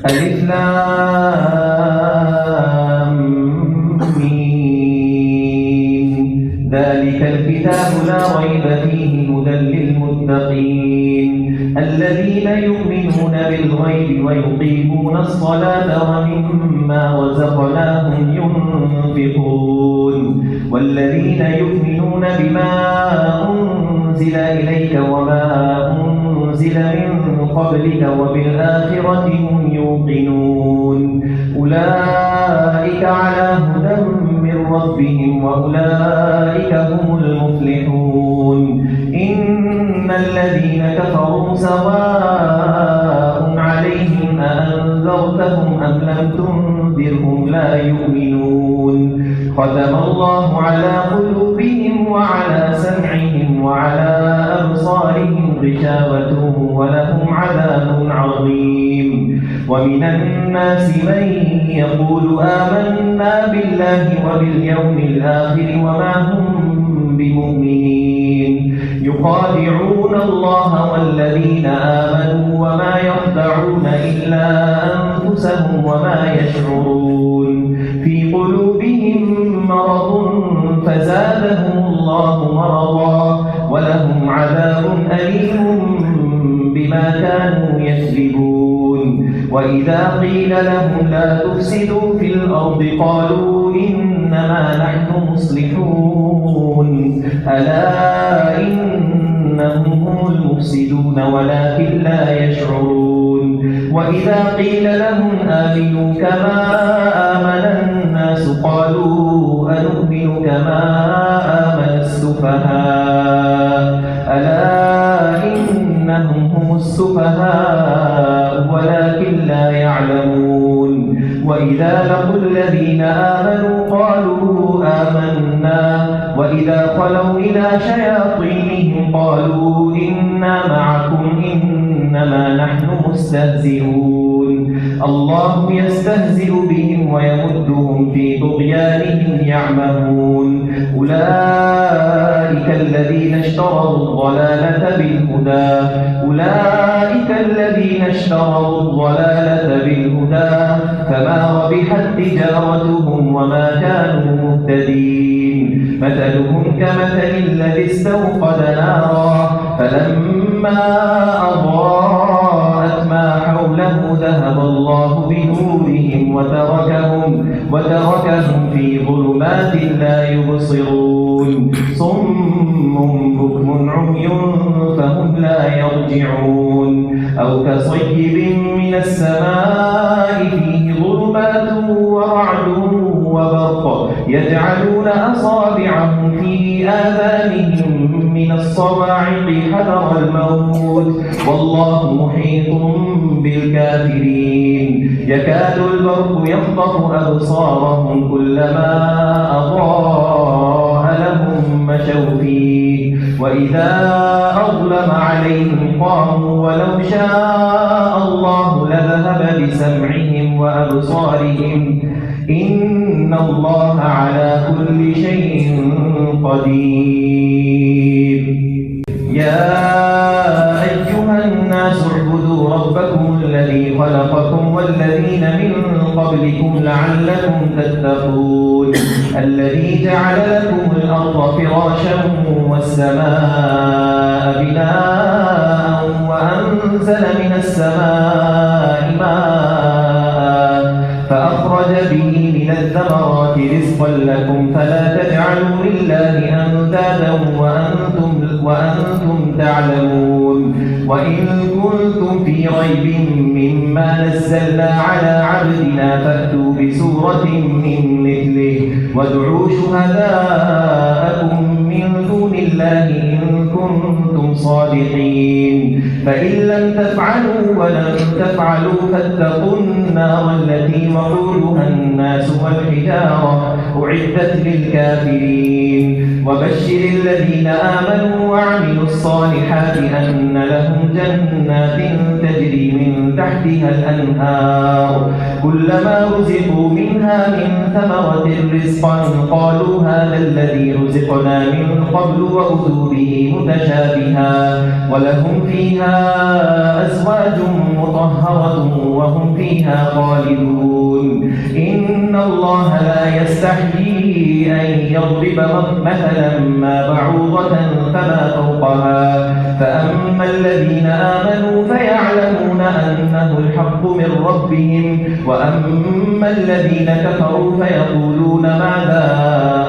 ألف لام ميم ذلك الكتاب لا ريب فيه هدى للمتقين الذين يؤمنون بالغيب ويقيمون الصلاة ومما رزقناهم ينفقون والذين يؤمنون بما أنزل إليك وما أنزل من قبلك وبالآخرة هم يوقنون أولئك على هدى من ربهم وأولئك هم المفلحون إن الذين كفروا سواء عليهم أأنذرتهم أم لم تنذرهم لا يؤمنون ختم الله على قلوبهم وعلى سمعهم وعلى أبصارهم غشاوة ولهم عذاب عظيم ومن الناس من يقول آمنا بالله وباليوم الآخر وما هم بمؤمنين يخادعون الله والذين آمنوا وما يخدعون إلا أنفسهم وما يشعرون في قلوبهم مرض فزادهم الله مرضا ولهم عذاب أليم بما كانوا يكذبون وإذا قيل لهم لا تفسدوا في الأرض قالوا إنما نحن مصلحون ألا إنهم هم المفسدون ولكن لا يشعرون وإذا قيل لهم آمنوا كما آمن الناس قالوا أنؤمن كما آمن السفهاء ألا إنهم هم السفهاء ولكن لا يعلمون وإذا لقوا الذين آمنوا قالوا آمنا وإذا خلوا إلى شياطينهم قالوا إنا معكم إنما نحن مستهزئون الله يستهزئ بهم ويمدهم في طغيانهم يعمهون أولئك الذين اشتروا الضلالة بالهدى فما ربحت تجارتهم وما كانوا مهتدين مثلهم كمثل الذي استوقد نارا فلما أضاءت ما حوله ذهب الله بنورهم وتركهم في ظلمات لا يبصرون صم بكم عمي فهم لا يرجعون أو كصيب من السماء فيه ظلمات ورعد وبرق يجعلون أصابعهم في آذانهم من الصواعق حذر الموت والله محيط بالكافرين يكاد البرق يخطف أبصارهم كلما أضاء لهم مشوا فيه وإذا أظلم عليهم قاموا ولو شاء الله لذهب بسمعهم وأبصارهم إن الله على كل شيء قدير يا أيها الناس اعبدوا ربكم الذي خلقكم والذين من قبلكم لعلكم تتقون الذي جعل لكم الأرض فراشا والسماء بناء وأنزل من السماء ماء فأخرج به من الثمرات رزقا لكم فلا تجعلوا لله أندادا وأنتم تعلمون وإن كنتم في ريب مما نزلنا على عبدنا فأتوا بسورة من مثله وادعوا شهداءكم من دون الله إن كنتم صادقين فإن لم تفعلوا ولم تفعلوا فاتقوا النار التي وقودها الناس والحجارة أعدت للكافرين وبشر الذين آمنوا وعملوا الصالحات أن لهم جنات تجري من تحتها الأنهار كلما رزقوا منها من ثمرة رزقا قالوا هذا الذي رزقنا من قبل وأتوا به متشابها ولهم فيها أزواج مطهرة وهم فيها خالدون إن الله لا يستحيي أن يضرب مثلا ما بعوضة فما فوقها فأما الذين آمنوا فيعلمون أنه الحق من ربهم وأما الذين كفروا فيقولون ماذا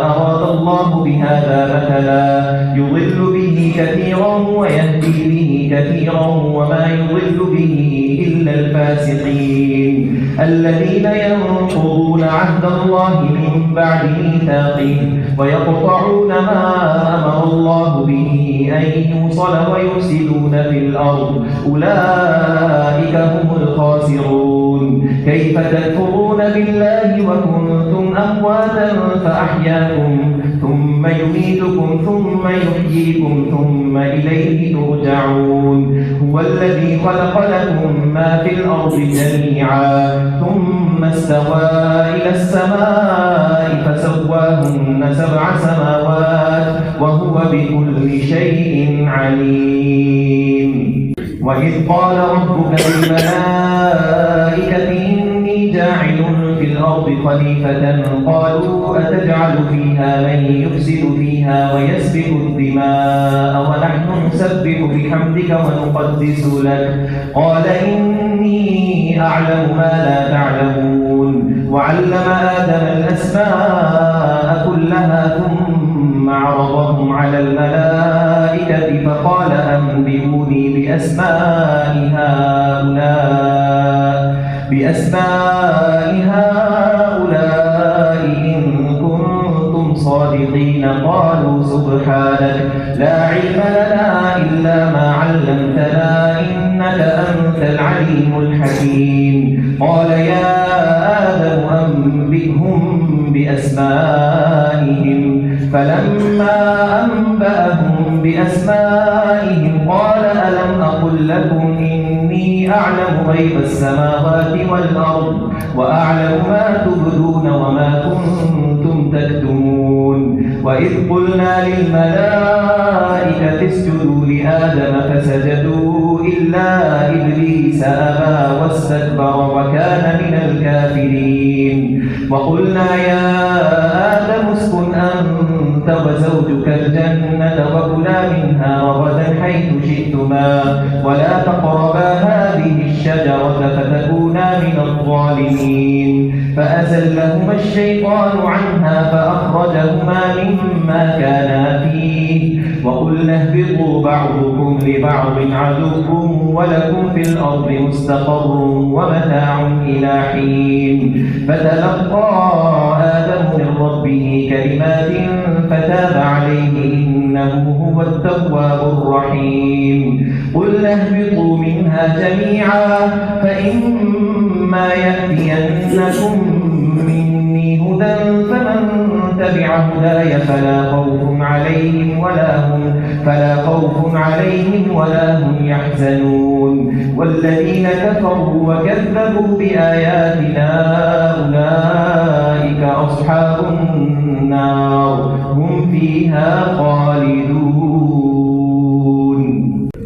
أراد الله بهذا مثلا يضل به كثيرا ويهدي به كثيرا وما يضل به إلا الفاسقين الذين ينقضون عهد الله من بعد ميثاقه ويقطعون ما أمر الله به أن يوصل ويفسدون في الأرض أولئك هم الخاسرون كيف تكفرون بالله وكنتم أمواتا فأحياكم ثم يميتكم ثم يحييكم ثم إليه ترجعون هو الذي خلق لكم ما في الأرض جميعا ثم استوى إلى السماء فسواهن 7 سماوات وهو بكل شيء عليم وإذ قال ربك للملائكة إني جاعل في الأرض خليفة قالوا أتجعل فيها من يفسد فيها ويسفك الدماء ونحن نسبح بحمدك ونقدس لك قال إني أعلم ما لا تعلمون وعلم آدم الأسماء كلها ثم عرضهم على الملائكة فقال أنبئوني بأسماء هؤلاء إن كنتم صادقين قالوا سبحانك لا علم لنا إلا ما علمتنا إنك أنت العليم الحكيم قال يا آدم أنبئهم بأسمائهم فلما أنبأهم بأسمائهم قال ألم أقل لكم إني أعلم غيب السماوات والأرض وأعلم ما تبدون وما كنتم تكتمون وإذ قلنا للملائكة اسجدوا لآدم فسجدوا إلا إبليس أبى واستكبر وكان من الكافرين وقلنا يا آدم اسكن أنت وزوجك الجنة وكلا منها رغدا حيث شئتما ولا تقربا هذه الشجرة فتكونا من الظالمين فأزلهما الشيطان عنها فأخرجهما مما كانا فيه وقلنا اهبطوا بعضكم لبعض عدو ولكم في الأرض مستقر ومتاع إلى حين فتلقى آدم من ربه كلمات فتاب عليه إنه هو التواب الرحيم قلنا اهبطوا منها جميعا فإما يأتينكم مني هدى فمن تبع هداي فلا خوف عليهم ولا هم يحزنون والذين كفروا وكذبوا بآياتنا أولئك أصحاب النار هم فيها خالدون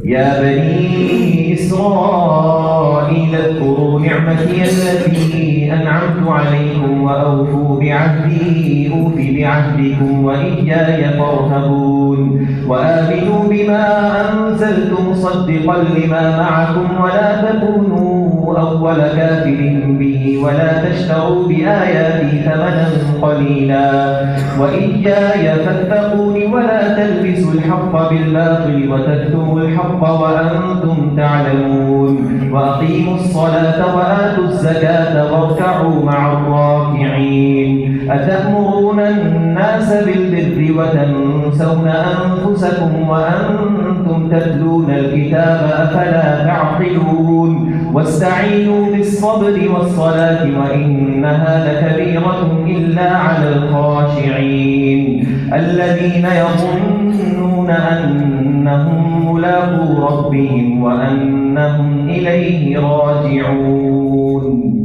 يا بني إسرائيل اذكروا نعمتي التي أنعمت عليكم وأوفوا بعهدي أوف بعهدكم وإياي فارهبون وآمنوا بما أنزلت مصدقا لما معكم ولا تكونوا أول كافر به ولا تشتروا بآياتي ثمنا قليلا وإياي فاتقون ولا تلبسوا الحق بالباطل وتكتموا الحق وأنتم تعلمون وأقيموا الصلاة وآتوا الزكاة واركعوا مع الراكعين أتأمرون الناس بالبر وتنسون أنفسكم وأنتم تتلون الكتاب أفلا تعقلون واستعينوا بالصبر والصلاة وإنها لكبيرة إلا على الخاشعين الذين يظنون أنهم ملاقو ربهم وأنهم إليه راجعون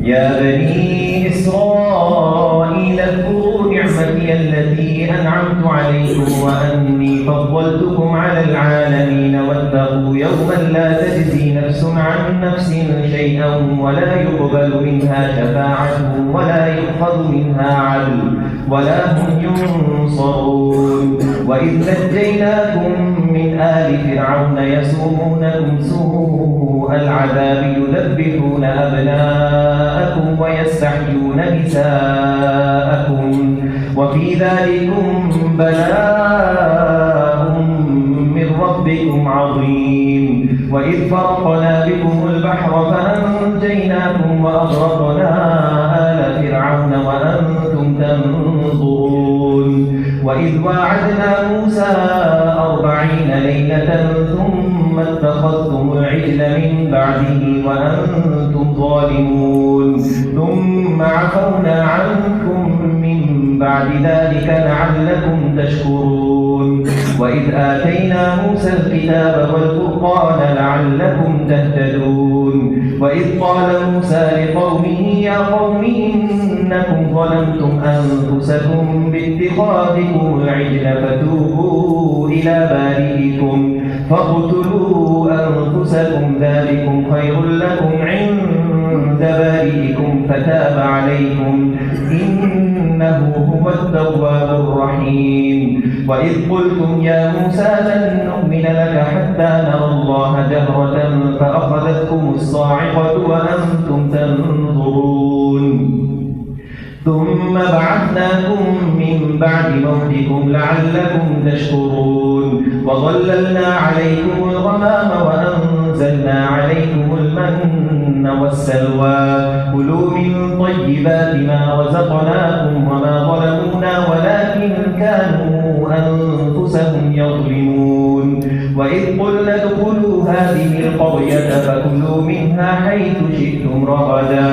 يا بني إسرائيل اذكروا نعمتي التي أنعمت عليكم وأني فضلتكم على العالمين واتقوا يوما لا تجزي نفس عن نفس شيئا ولا يقبل منها شفاعة ولا يؤخذ منها عدل ولا هم ينصرون. وإذ نجيناكم من آل فرعون يسومونكم سوء العذاب يذبحون أبناءكم ويستحيون نساءكم وفي ذلكم بلاء من ربكم عظيم. وإذ فرقنا بكم البحر فأنجيناكم وأغرقنا آل فرعون وأنتم تنظرون. وإذ واعدنا موسى 40 ليلة ثم اتخذتم العجل من بعده وأنتم ظالمون ثم عفونا عنكم من بعد ذلك لعلكم تشكرون. وإذ آتينا موسى الكتاب والفرقان لعلكم تهتدون. وإذ قال موسى لقومه يا قوم إنكم ظلمتم أنفسكم باتخاذكم العجل فتوبوا إلى بارئكم فاقتلوا أنفسكم ذلكم خير لكم عند بارئكم فتاب عليكم إنه هو التواب الرحيم. وإذ قلتم يا موسى لن نؤمن لك حتى نرى الله جهرة فأخذتكم الصاعقة وأنتم تنظرون ثم بعثناكم من بعد موتكم لعلكم تشكرون. وظللنا عليكم الغمام وأنزلنا عليكم المن والسلوى كلوا من طيبات ما رزقناكم وما ظلمونا ولكن كانوا أنفسهم يظلمون. وإذ قلنا ادخلوا هذه القرية فكلوا منها حيث شئتم رغدا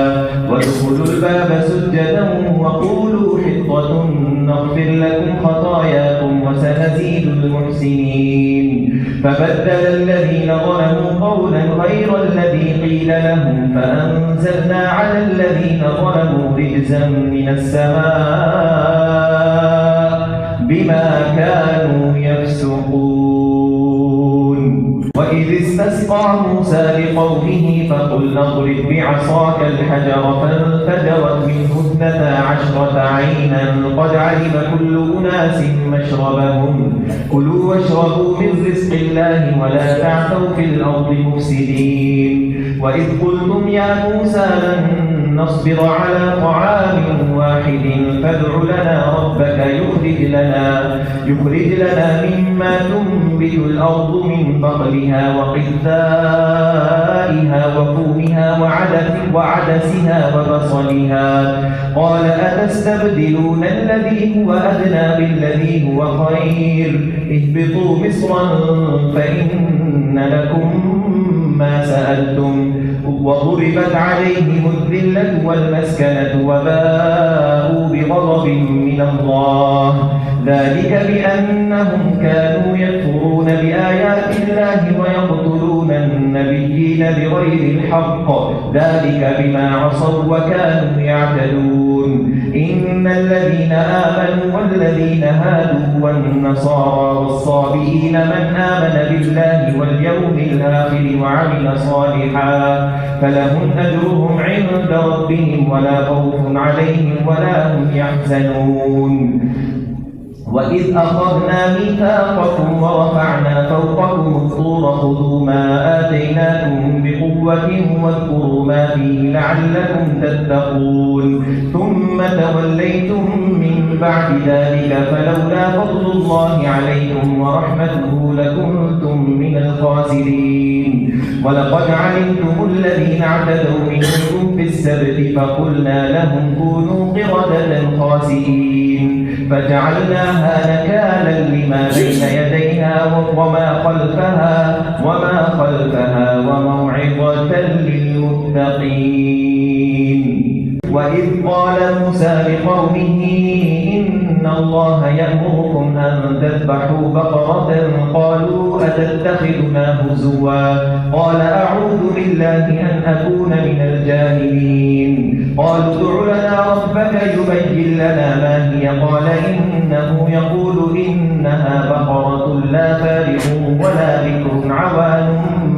وادخلوا الباب سجدا وقولوا حطة نغفر لكم خطاياكم وسنزيد المحسنين. فبدل الذين ظلموا قولا غير الذي قيل لهم فأنزلنا على الذين ظلموا رجزا من السماء بما كانوا يفسقون. وإذ استسقى موسى لقومه فقلنا اضرب بعصاك الحجر فانفجرت منه 12 عينا قد علم كل أناس مشربهم كلوا واشربوا من رزق الله ولا تعثوا في الأرض مفسدين. وإذ قلتم يا موسى لن نصبر على طعام واحد فادع لنا ربك يخرج لنا مما تنبت الأرض من بقلها وقثائها وفومها وعدسها وبصلها قال أتستبدلون الذي هو أدنى بالذي هو خير اهبطوا مصرا فإن لكم ما سألتم وضربت عليهم الذلة والمسكنة وباءوا بغضب من الله ذلك بأنهم كانوا يكفرون بآيات الله ويقتلون النبيين بغير الحق ذلك بما عصوا وكانوا يعتدون. إن الذين آمنوا والذين هادوا والنصارى والصابئين من آمن بالله واليوم الآخر وعمل صالحا فلهم أجرهم عند ربهم ولا خوف عليهم ولا هم يحزنون. وإذ أخذنا ميثاقكم ورفعنا فوقكم الطور خذوا ما آتيناكم بقوة واذكروا ما فيه لعلكم تتقون ثم توليتم من بعد ذلك فلولا فضل الله عليكم ورحمته لكنتم من الخاسرين. ولقد علمتم الذين اعتدوا منكم في السبت فقلنا لهم كونوا قردة خاسئين فجعلناها نكالا لما بين يديها وما خلفها وموعظة للمتقين. وإذ قال موسى لقومه إن الله يأمركم أن تذبحوا بقرة قالوا أتتخذنا هزوا قال أعوذ بالله أن أكون من الجاهلين. قالوا ادع لنا ربك يبين لنا ما هي قال إنه يقول إنها بقرة لا فارغ ولا بكر عوان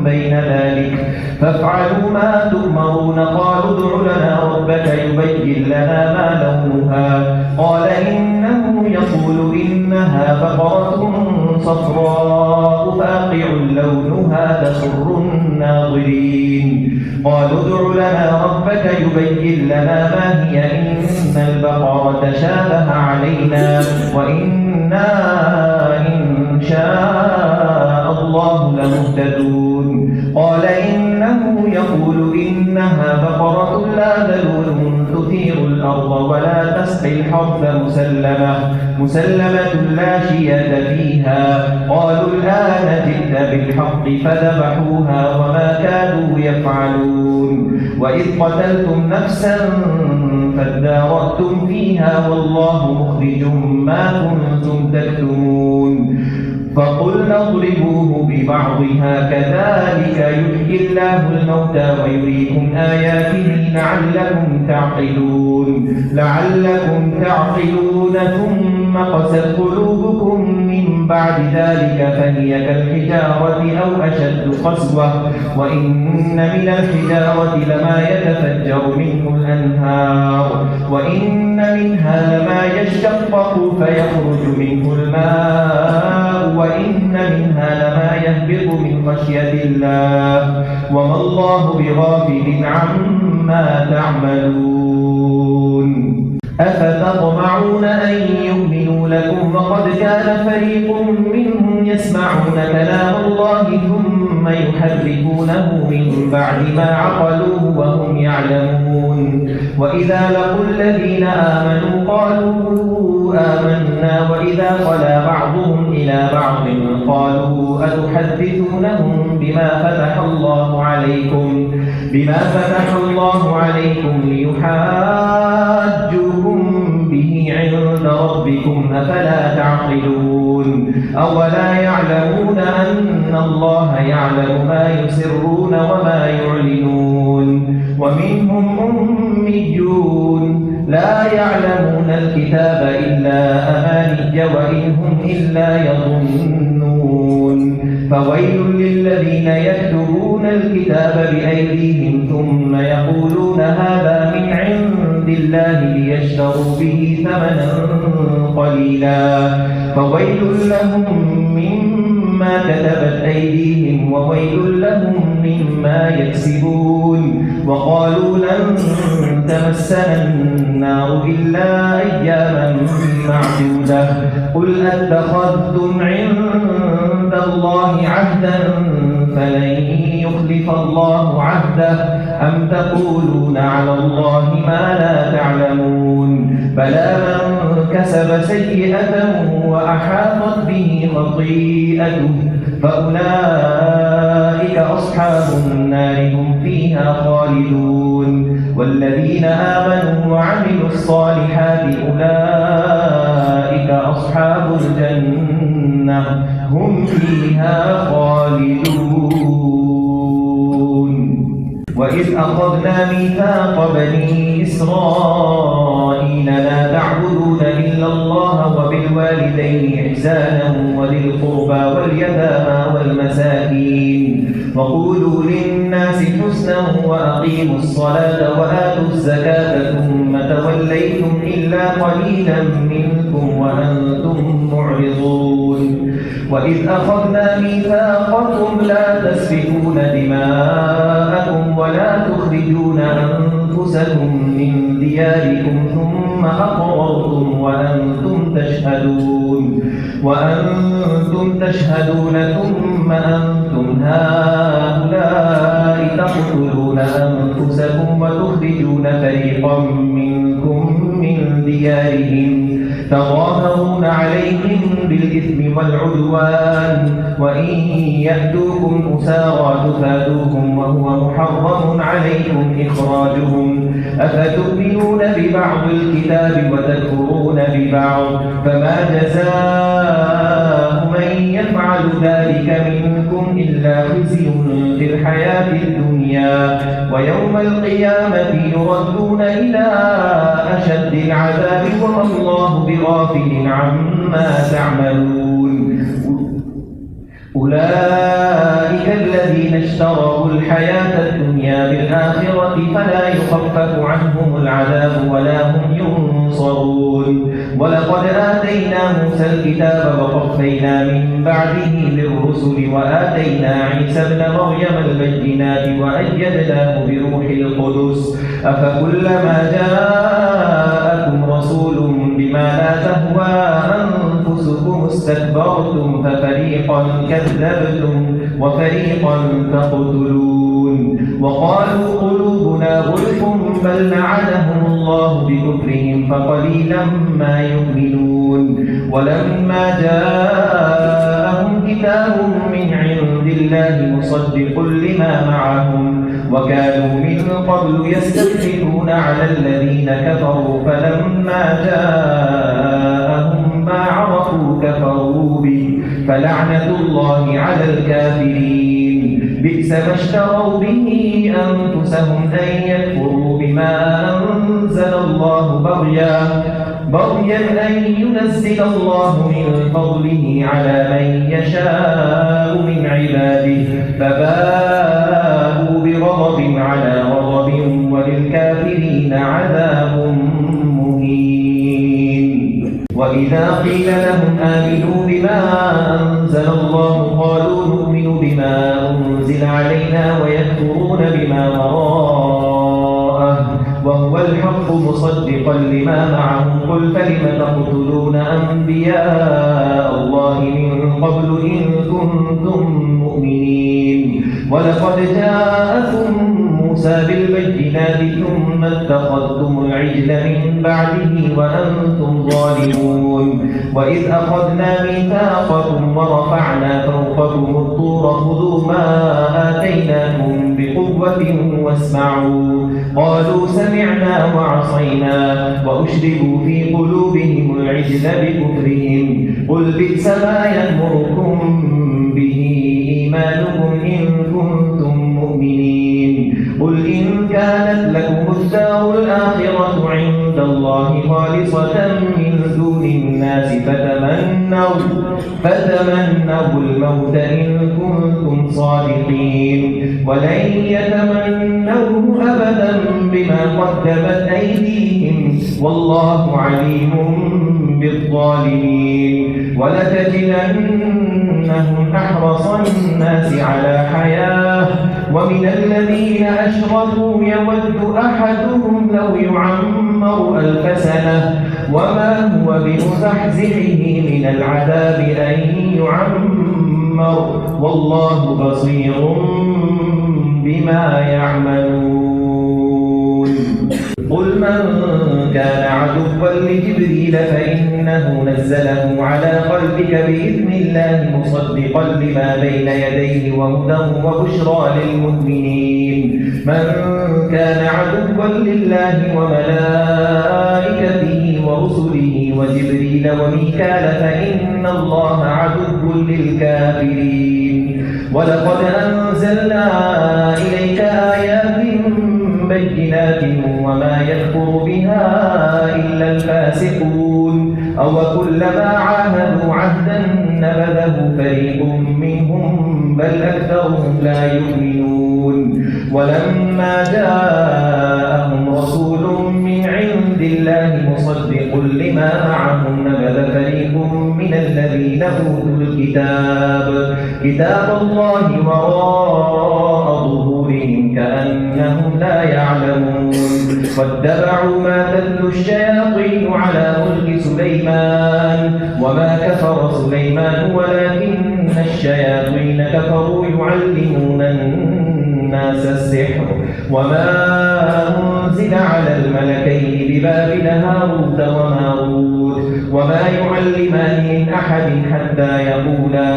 بين ذلك فافعلوا ما تؤمرون قالوا ادع لنا ربك يبين لنا ما لونها قال إنه يقول إنها بقرة صفراء فاقع لونها تسر الناظرين قالوا ادع لنا ربك يبين لنا ما هي إن البقرة شابه علينا وإنا إن شاء الله لمهتدون قال إنه يقول إنها بقرة لا ذلول تثير الأرض ولا تسقي الحرث مسلمة لا شية فيها قالوا الآن جئت بالحق فذبحوها وما كانوا يفعلون وإذ قتلتم نفسا فادارأتم فيها والله مخرج ما كنتم تكتمون فقلنا اضربوه ببعضها كذلك يحيي الله الموتى ويريكم آياته لعلكم تعقلون ثم قست قلوبكم من بعد ذلك فهي كالحجارة أو أشد قسوة وإن من الحجارة لما يتفجر منه الأنهار وإن منها لما يشقق فيخرج منه الماء وإن منها لما يهبط من خشية الله وما الله بغافل عما تعملون أفتطمعون أن يؤمنوا لكم وقد كان فريق منهم يسمعون كلام الله ثم يحرفونه من بعد ما عقلوه وهم يعلمون وإذا لقوا الذين آمنوا قالوا آمنا وإذا خلا بعضهم إلى بعض قالوا أتحدثونهم بما فتح الله عليكم ليحاجوكم به عند ربكم أفلا تعقلون أولا يعلمون أن الله يعلم ما يسرون وما يعلنون ومنهم أميون لا يعلمون الكتاب إلا أماني وإن هم إلا يظنون فويل للذين يكتبون الكتاب بأيديهم ثم يقولون هذا من عند الله ليشتروا به ثمنا قليلا فويل لهم مما كتبت أيديهم وويل لهم مما يكسبون وقالوا لن تمسنا النار إلا أياما معدودة قل أتخذتم عند الله عهدا فلن يخلف الله عهده أم تقولون على الله ما لا تعلمون بلى من كسب سيئة وأحاطت به خطيئته فأولئك أصحاب النار هم فيها خالدون والذين آمنوا وعملوا الصالحات أولئك أصحاب الجنة هم فيها خالدون وإذ أخذنا ميثاق بني إسرائيل لا تعبدون إلا الله وبالوالدين إحسانا وذي القربى واليتامى والمساكين وقولوا للناس حسنا وأقيموا الصلاة وآتوا الزكاة ثم توليتم إلا قليلا منكم وأنتم معرضون وإذ أخذنا ميثاقكم لا تسفكون دماءكم ولا تخرجون أنفسكم من دياركم ثم أقررتم وأنتم تشهدون ثم أنتم هؤلاء تقتلون أنفسكم وتخرجون فريقا منكم من ديارهم تظاهرون عليهم بالإثم والعدوان وإن يأتوكم أسارى تفادوهم وهو محرم عليكم إخراجهم أفتؤمنون ببعض الكتاب وتكفرون ببعض فما جزاء من يفعل ذلك منكم إلا خزي في الحياة الدنيا الدنيا ويوم القيامة يردون إلى أشد العذاب وما الله بغافل عما تعملون أولئك الذين اشتروا الحياة الدنيا بالآخرة فلا يخفف عنهم العذاب ولا هم ينصرون ولقد آتينا موسى الكتاب وقفينا من بعده بالرسل وآتينا عيسى ابن مريم البينات وأيدناه بروح القدس أفكلما جاءكم رسول بما لا تهوى أنفسكم استكبرتم ففريقا كذبتم وفريقا تقتلون وقالوا قلوبنا غلف بل لعنهم الله بكفرهم فقليلا ما يؤمنون ولما جاءهم كتاب من عند الله مصدق لما معهم وكانوا من قبل يستفتحون على الذين كفروا فلما جاءهم ما عرفوا كفروا به فلعنة الله على الكافرين بئس ما اشتروا به أنفسهم أن يكفروا بما أنزل الله بغيا أن ينزل الله من فضله على من يشاء من عباده فباءوا بغضب على غضب وللكافرين عذاب مهين وإذا قيل لهم آمنوا بما أنزل الله قالوا نؤمن بما أنزل علينا ويكفرون بما وراءه وهو الحق مصدقا لما معهم قل فلم تقتلون أنبياء الله من قبل إن كنتم مؤمنين ولقد جاءكم موسى بالبينات ثم اتخذتم العجل من بعده وأنتم ظالمون وإذ أخذنا ميثاقكم ورفعنا فوقكم الطور خذوا ما آتيناكم بقوة واسمعوا قالوا سمعنا وعصينا وأشربوا في قلوبهم العجل بكفرهم قل بئس ما يأمركم به إيمانكم إن كنتم مؤمنين قل إن كانت لكم الدار الآخرة عند الله خالصة من دون الناس فتمنوا الموت إن كنتم صادقين ولن يتمنوه أبدا بما قدمت أيديهم والله عليم بالظالمين ولتجدنهم أحرص الناس على حياة ومن الذين أشركوا يود أحدهم لو يعمر 1000 سنة وما هو بمزحزحه من العذاب أن يعمر والله بصير بما يعملون قل من كان عدوا لجبريل فإنه نزله على قلبك بإذن الله مصدقا لما بين يديه وهدى وبشرى للمؤمنين من كان عدوا لله وملائكته ورسله وجبريل وميكال فإن الله عدو للكافرين ولقد أنزلنا إليك آيات بينات وما يكفر بها إلا الفاسقون أو كلما عاهدوا عهدا نبذه فريق منهم بل أكثرهم لا يؤمنون ولما جاءهم رسول من عند الله مصدق لما معهم نبذ فريق من الذين أوتوا الكتاب كتاب الله وراء ظهورهم كأنهم لا يعلمون واتبعوا ما تتلو الشياطين على ملك سليمان وما كفر سليمان ولكن الشياطين كفروا يعلمون الناس السحر وما أنزل على الملكين ببابل هاروت وماروت وما يعلمان من أحد حتى يقولا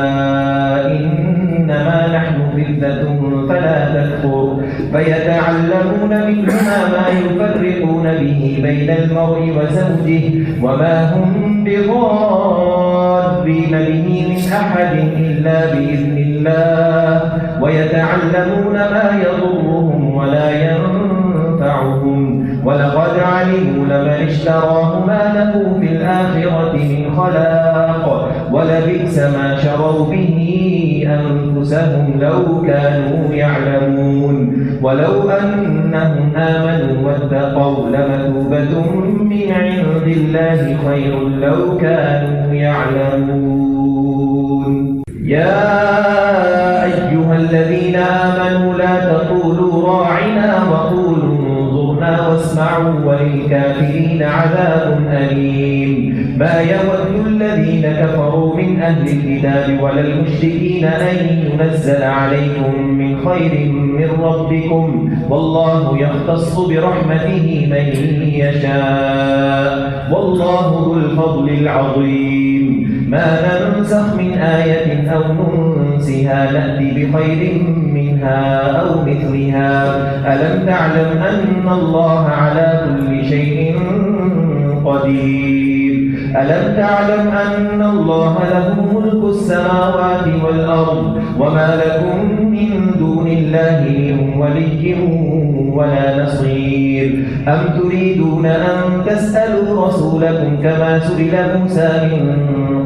إنما نحن فتنة فلا تكفر فيتعلمون منهما ما يفرقون به بين المرء وزوجه وما هم بضارين به من أحد إلا بإذن الله ويتعلمون ما يضرهم ولا ينفعهم ولقد علموا لمن اشتراه ما له في الآخرة من خلاق ولبئس ما شروا به أنفسهم لو كانوا يعلمون ولو أنهم آمنوا واتقوا لمثوبة من عند الله خير لو كانوا يعلمون. يا أيها الذين آمنوا لا تقولوا راعنا وقولوا انظرنا واسمعوا وللكافرين عذاب أليم. ما يود الذين كفروا من أهل الكتاب ولا المشركين أن ينزل عليكم من خير من ربكم والله يختص برحمته من يشاء والله ذو الفضل العظيم. ما ننسخ من آية أو ننسها نأتي بخير منها أو مثلها. ألم تعلم أن الله على كل شيء قدير؟ ألم تعلم أن الله له ملك السماوات والأرض وما لكم من دون الله من ولي ولا نصير؟ أم تريدون أن تسألوا رسولكم كما سئل موسى من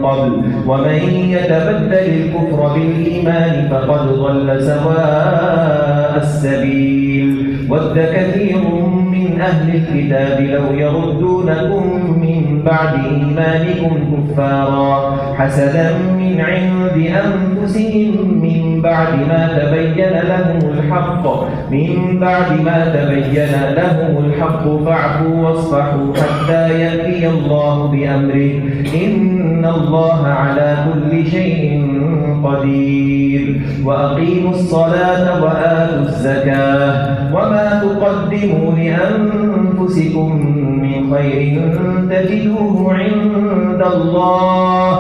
قبل ومن يتبدل الكفر بالإيمان فقد ضل سواء السبيل. ود كثير من أهل الكتاب لو يردونكم من بعد إيمانكم كفارا حسدا من عند أنفسهم من بعد ما تبين لهم الحق فاعفوا واصفحوا حتى يأتي الله بأمره إن الله على كل شيء قدير. وأقيموا الصلاة وآتوا الزكاة وما تقدموا لأنفسكم من خير تجدوه عند الله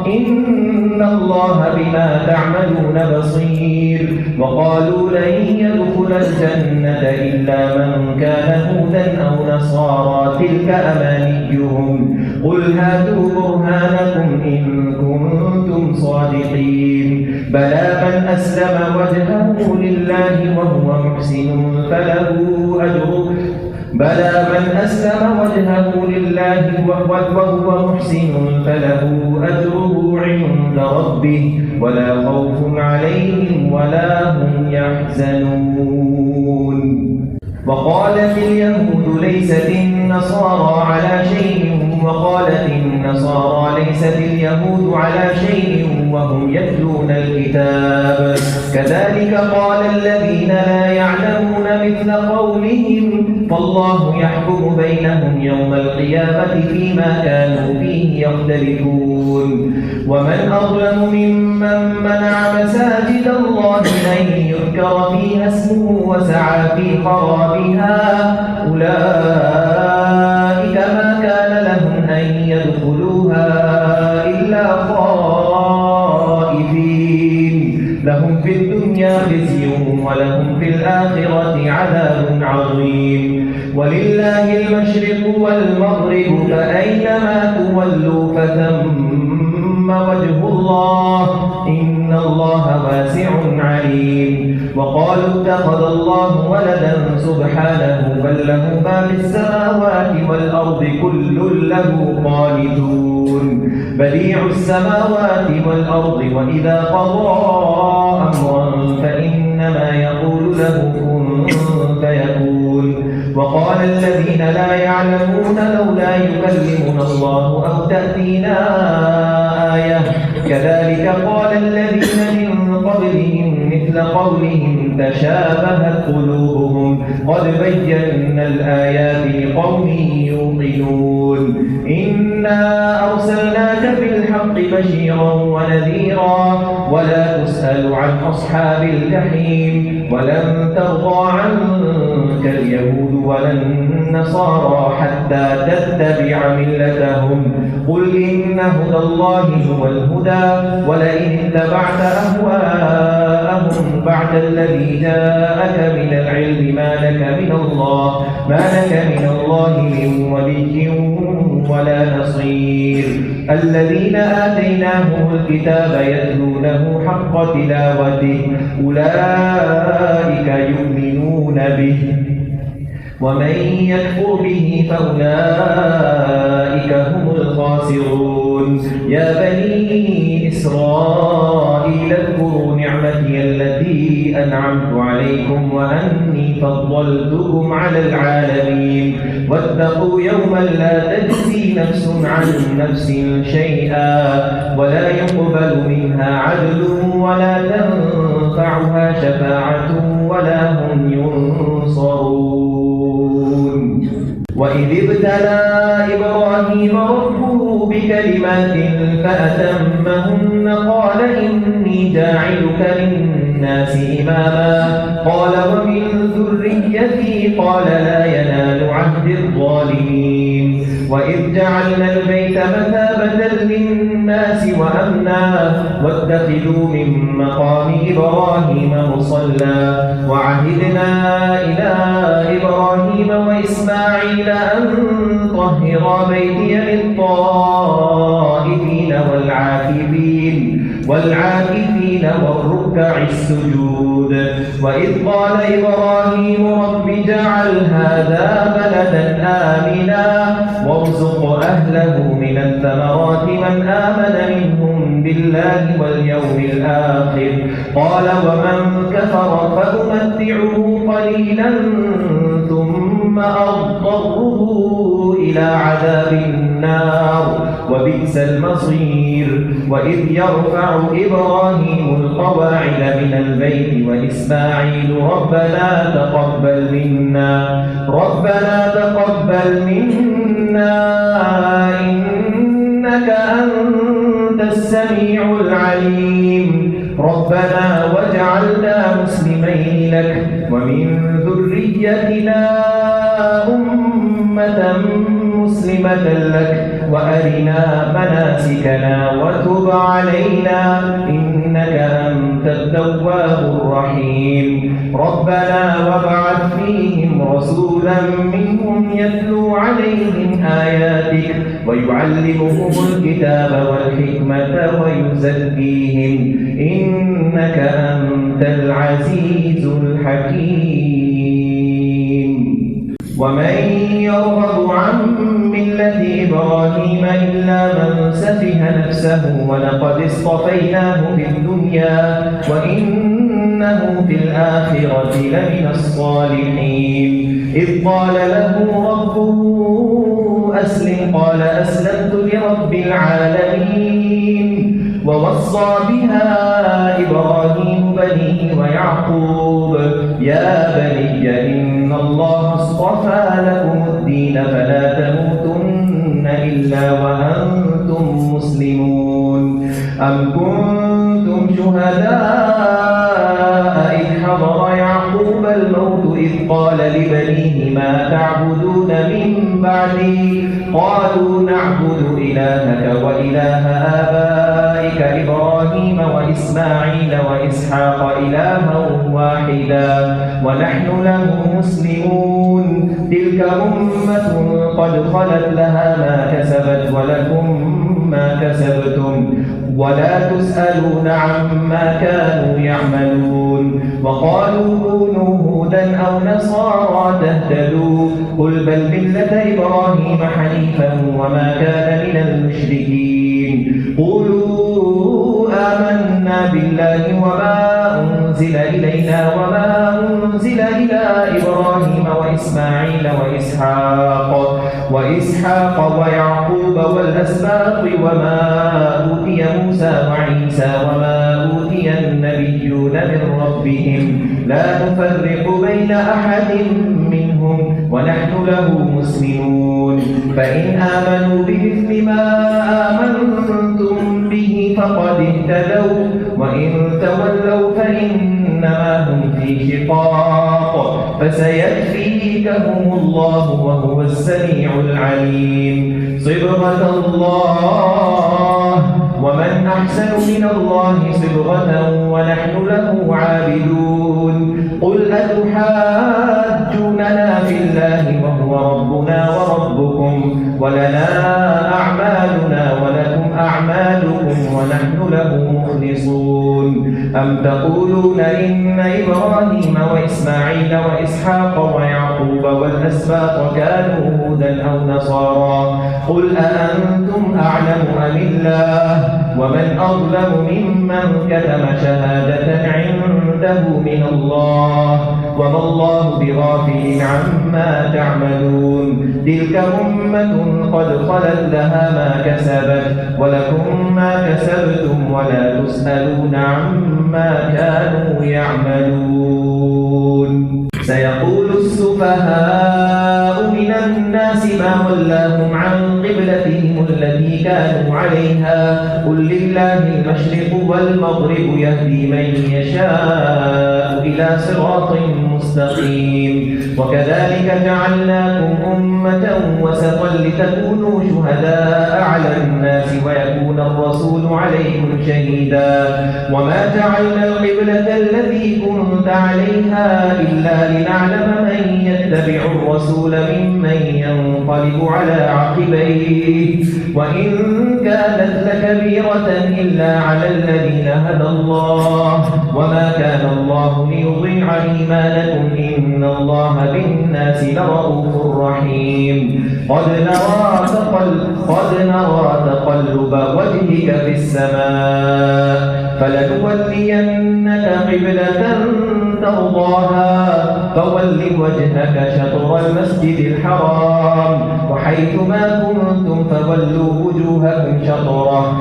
إن الله بما تعملون بصير. وقالوا لن يدخل الجنة إلا من كان هودا أو نصارى تلك أمانيهم قل هاتوا برهانكم إن كنتم صادقين. بلى من أسلم وجهه لله وهو محسن فله أجره عند ربه ولا خوف عليهم ولا هم يحزنون. وقالت اليهود ليست النصارى على شيء وقالت النصارى ليست اليهود على شيء وهم يتلون الكتاب كذلك قال الذين لا يعلمون مثل قولهم فالله يحكم بينهم يوم القيامة فيما كانوا فيه يختلفون. ومن أظلم ممن منع مساجد الله أن يذكر فيها اسمه وسعى في خرابها أولئك ما كان لهم أن يدخلوها إلا خائفين لهم في الدنيا خزي ولهم في الآخرة عذاب عظيم. ولله المشرق والمغرب فأينما تولوا فثم وجه الله إن الله واسع عليم. وقالوا اتخذ الله ولدا سبحانه بل له ما في السماوات والأرض كل له قانتون. بديع السماوات والأرض وإذا قضى أمرا فإنما يقول له كن فيكون. وقال الذين لا يعلمون لولا يكلمنا الله أو تأتينا آية كذلك قال الذين من قبلهم مثل قولهم تشابهت قلوبهم قد بينا الآيات لقوم يوقنون. إنا أرسلناك بالحق بشيرا ونذيرا ولا تسأل عن أصحاب الجحيم. ولن ترضى عنك اليهود ولا النصارى حتى تتبع ملتهم قل إن هدى الله هو الهدى ولئن اتبعت أهواءهم جاءهم بعد الذي جاءك من العلم ما لك من الله من ولي ولا نصير. الذين آتيناهم الكتاب يتلونه حق تلاوته أولئك يؤمنون به ومن يكفر به فأولئك هم الخاسرون. يا بني إسرائيل اذكروا نعمتي التي أنعمت عليكم وأني فضلتكم على العالمين واتقوا يوما لا تجزي نفس عن نفس شيئا ولا يقبل منها عدل ولا تنفعها شفاعة ولا هم ينصرون. وإذ ابتلى إبراهيم ربه بكلمات فأتمهن قال إني جاعلك للناس إماما قال ومن ذريتي قال لا ينال عهد الظالمين. وإذ جعلنا البيت مثابة للناس وأمنا واتخذوا من مقام إبراهيم مصلى وعهدنا إلى إبراهيم وإسماعيل أن طهرا بيتي للطائفين والعاكفين والركع السجود. وإذ قال إبراهيم رب اجعل هذا بلدا آمنا وارزق أهله من الثمرات من آمن منهم بالله واليوم الآخر قال ومن كفر فأمتعه قليلا ثم أضطره إلى عذاب النار وبئس المصير. وإذ يرفع إبراهيم القواعد من البيت وإسماعيل ربنا تقبل منا إنك أنت السميع العليم ربنا واجعلنا مسلمين لك ومن ذريتنا أمة مسلمة لك وأرنا مناسكنا وتب علينا إنك أنت التواب الرحيم. ربنا وابعث فيهم رسولا منهم يتلو عليهم آياتك ويعلمهم الكتاب والحكمة ويزكيهم إنك أنت العزيز الحكيم. ومن يرغب عن ملة إبراهيم إلا من سفه نفسه ولقد اصطفيناه في الدنيا وإنه في الآخرة لمن الصالحين. إذ قال له ربه أسلم قال أسلمت لرب العالمين. ووصى بها إبراهيم بنيه ويعقوب يا بني إن الله اصطفى لكم الدين فلا تموتن إلا وأنتم مسلمون. أم كنتم شهداء إذ حضر يعقوب الموت إذ قال لبنيه ما تعبدون من بعدي قالوا نعبد إلهك وإله آبائك إبراهيم وإسماعيل وإسحاق إلها واحدا ونحن له مسلمون. تلك أمة قد خلت لها ما كسبت ولكم ما كسبتم ولا تسألون عما كانوا يعملون. وقالوا كونوا هودا أو نصارى تهتدوا قل بل ملة إبراهيم حنيفا وما كان من المشركين. قولوا آمنا بالله وما أنزل إلينا وما أنزل إلى إبراهيم وإسماعيل وإسحاق ويعقوب والأسباط وما أوتي موسى وعيسى وما أوتي النبيون من ربهم لا نفرق بين أحد منهم ونحن له مسلمون. فإن آمنوا بمثل ما آمنتم به فقد اهتدوا وإن تولوا فإنما هم في شقاق فسيكفيكهم الله وهو السميع العليم. صبغة الله ومن أحسن من الله صبغة ونحن له عابدون قل أتحاجوننا في الله وهو ربنا وربكم ولنا أعمالنا ولكم أعمالكم ونحن له مخلصون أم تقولون إن إبراهيم وإسماعيل وإسحاق ويعقوب والأسباط كانوا هودا أو نصارى قل أأنتم أعلم أم الله ومن أظلم ممن كتم شهادة عنده من الله وما الله بغافل عما تعملون تلك أمة قد خلت لها ما كسبت ولكم ما كسبتم ولا تسألون عما كانوا يعملون سيقول السفهاء من الناس ما ولاهم عن قبلتهم التي كانوا عليها قل لله المشرق والمغرب يهدي من يشاء إلى صراط مستقيم وكذلك جعلناكم أمة وسطا لتكونوا شهداء على الناس ويكون الرسول عليكم شهيدا وما جعلنا القبلة التي كنت عليها إلا لنعلم من يتبع الرسول ممن ينقلب على عقبيه وإن كانت لكبيرة إلا على الذين هدى الله وما كان الله ليضيع إيمانكم إن الله بالناس لرؤوف رحيم قد نرى تقلب وجهك في السماء فلنولينك قبلة ترضاها فول وجهك شطر المسجد الحرام وحيثما كنتم فولوا وجوهكم شطره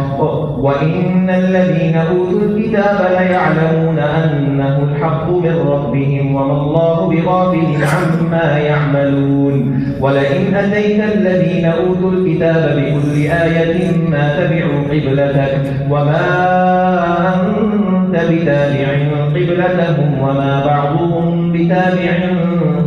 وإن الذين أوتوا الكتاب ليعلمون أنه الحق من ربهم وما الله بغافل عما يعملون ولئن أتيت الذين أوتوا الكتاب بكل آية ما تبعوا قبلتك وما أنت بتابع قبلتهم وما بعضهم بتابع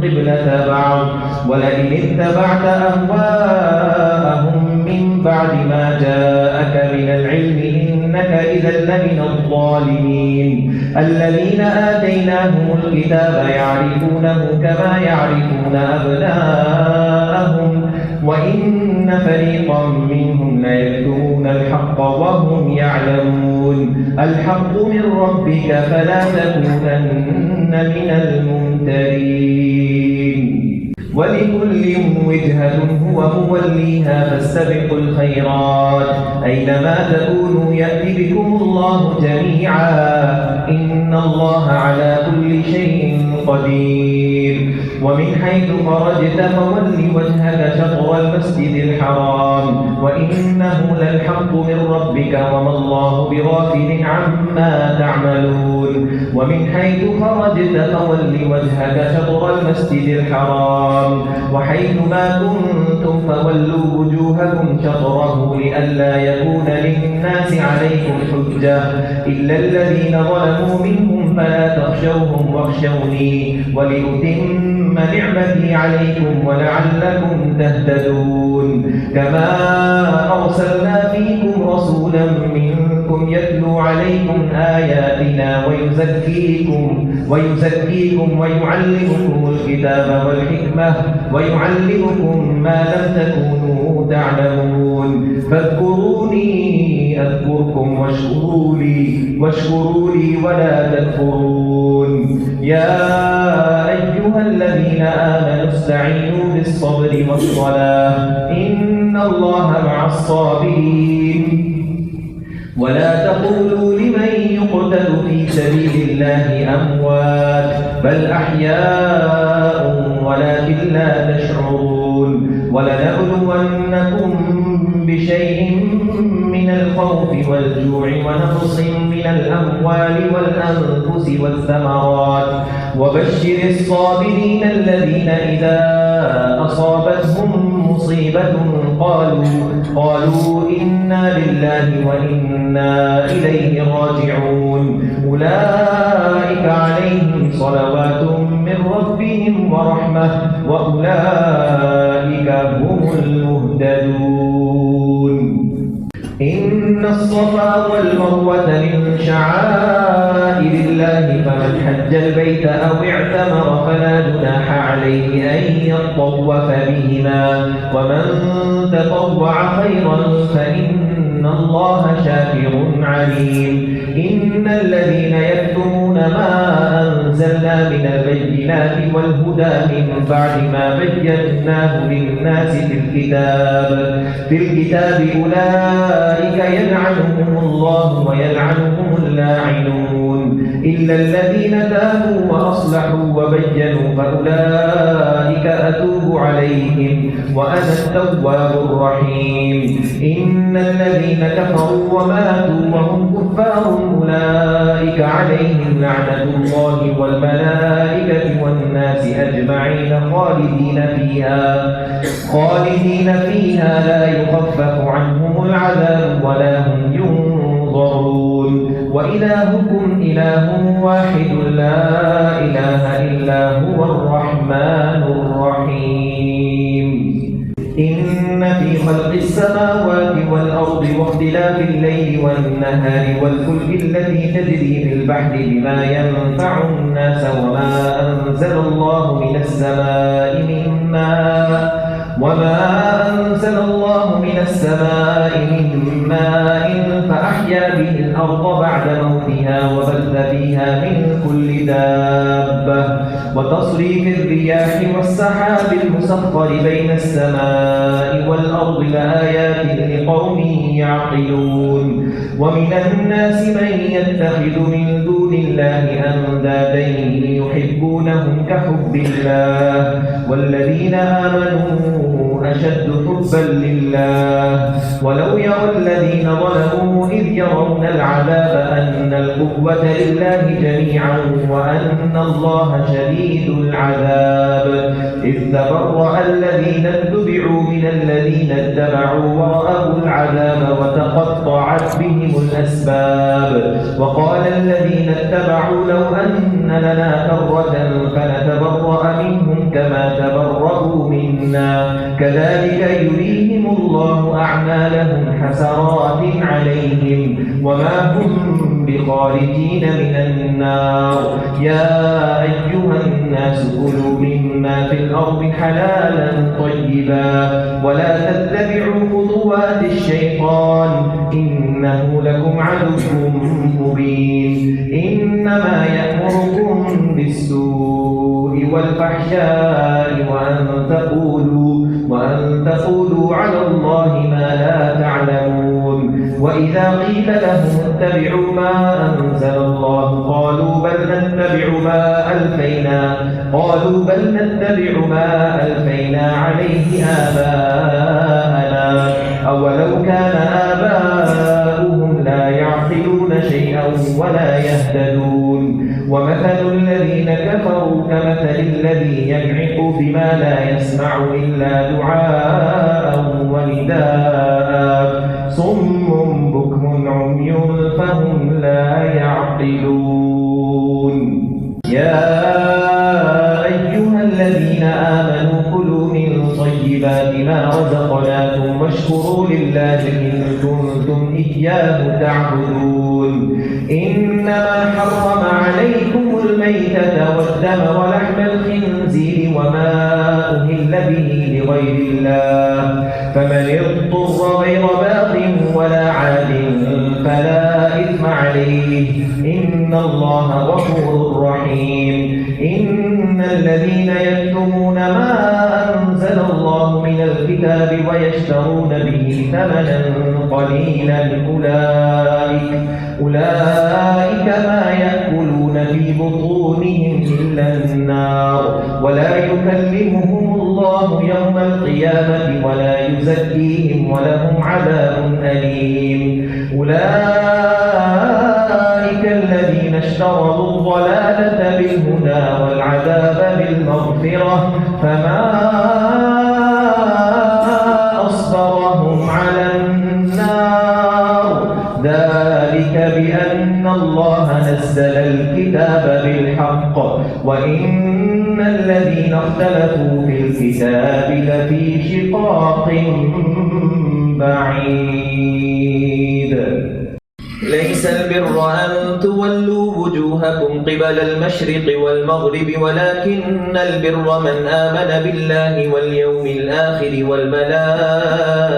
قبلة بعض ولئن اتبعت أهواءهم من بعد ما جاءك من العلم إنك إذا لمن الظالمين الذين آتيناهم الكتاب يعرفونه كما يعرفون أبناءهم وإن فريقا منهم ليكتمون الحق وهم يعلمون الحق من ربك فلا تكونن من الممترين ولكل وجهة هو موليها فاستبقوا الخيرات أينما تكونوا يأتي بكم الله جميعا إن الله على كل شيء قدير ومن حيث خرجت فول وجهك شطر المسجد الحرام وإنه للحق من ربك وما الله بغافل عما تعملون ومن حيث خرجت فول وجهك شطر المسجد الحرام وحيث ما كنتم فولوا وجوهكم شطره لئلا يكون للناس عليكم حجة إلا الذين ظلموا منهم فلا تخشوهم واخشوني ولأتم نعمتي عليكم ولعلكم تهتدون كما أرسلنا فيكم رسولا منكم يتلو عليكم آياتنا ويزكيكم ويعلمكم الكتاب والحكمة ويعلمكم ما لم تكونوا تعلمون فاذكروني أذكركم واشكروا لي ولا تكفرون يا أيها الذين آمنوا استعينوا بالصبر والصلاة إن الله مع الصابرين ولا تقولوا لمن يقتل في سبيل الله أموات بل أحياء ولكن لا تشعرون ولنبلونكم بشيء من الخوف والجوع ونقص من الأموال والأنفس والثمرات وبشر الصابرين الذين إذا أصابتهم مصيبة قالوا إنا لله وإنا إليه راجعون أولئك عليهم صلوات من ربهم ورحمة وأولئك هم المهتدون إن إن الصفا والمروة من شعائر الله فمن حج البيت أو اعتمر فلا جناح عليه أن يطوف بهما ومن تطوع خيرا فإن الله شاكر عليم إن الذين يكتمون ما أنزلنا من البينات والهدى من بعد ما بيناه للناس في الكتاب أولئك يلعنهم الله ويلعنهم اللاعنون إلا الذين تابوا وأصلحوا وبينوا فأولئك أتوب عليهم وأنا التواب الرحيم إن الذين كفروا وماتوا وهم كفار أولئك عليهم لعنة الله والملائكة والناس أجمعين خالدين فيها لا يخفف عنهم العذاب ولا هم ينظرون وإلهكم إله واحد لا إله إلا هو الرحمن الرحيم إن في خلق السماوات والأرض واختلاف الليل والنهار والفلك التي تجري في البحر بما ينفع الناس وما أنزل الله من السماء من ماء فأحيا به الأرض بعد موتها وبث فيها من كل دابة وتصريف الرياح والسحاب المسخر بين السماء والأرض لآيات لقوم يعقلون ومن الناس من يتخذ من دون الله أندادا يحبونهم كحب الله والذين آمنوا أشد حبا لله ولو يرى الذين ظلموا إذ يرون العذاب أن القوة لله جميعا وأن الله شديد العذاب إذ تبرأ الذين اتبعوا من الذين اتبعوا ورأوا العذاب وتقطعت بهم الأسباب وقال الذين اتبعوا لو أن لنا كرة فنتبرأ منهم كما تبرأوا منا كذلك يريهم الله أعمالهم حسرات عليهم وما هم بخارجين من النار يا أيها الناس كلوا مما في الأرض حلالا طيبا ولا تتبعوا خطوات الشيطان إنه لكم عدو مبين إنما يأمركم بالسوء والفحشاء وأن تقولوا على الله ما لا تعلمون وإذا قيل لهم اتبعوا ما أنزل الله قالوا بل نتبع ما ألفينا عليه آباءنا أولو كان آباؤهم لا يعقلون شيئا ولا يهتدون ومثل الذين كفروا كمثل الذي ينعق بما لا يسمع إلا دعاء ونداء صم بكم عمي فهم لا يعقلون يا أيها الذين آمنوا كلوا من طيبات ما رزقناكم واشكروا لله إن كنتم إياه تعبدون إنما حرم عليكم الميتة والدم ولحم الخنزير وما أهل به لغير الله فمن اضطر غير باغ ولا عاد فلا إثم عليه إن الله غفور رحيم إن الذين يكتمون ما أنزل الله من الكتاب ويشترون به ثمنا قليلا أولئك ما يأكلون في بطونهم إلا النار ولا يكلمهم الله يوم القيامة ولا يزكيهم ولهم عذاب أليم أولئك الذين اشتروا الضلالة بالهدى والعذاب بالمغفرة فما أصبرهم على النار ذلك بأن الله نزل الكتاب بالحق وإن الذين اختلفوا في الكتاب لفي شقاق بعيد ليس البر أن تولوا وجوهكم قبل المشرق والمغرب ولكن البر من آمن بالله واليوم الآخر والملائكة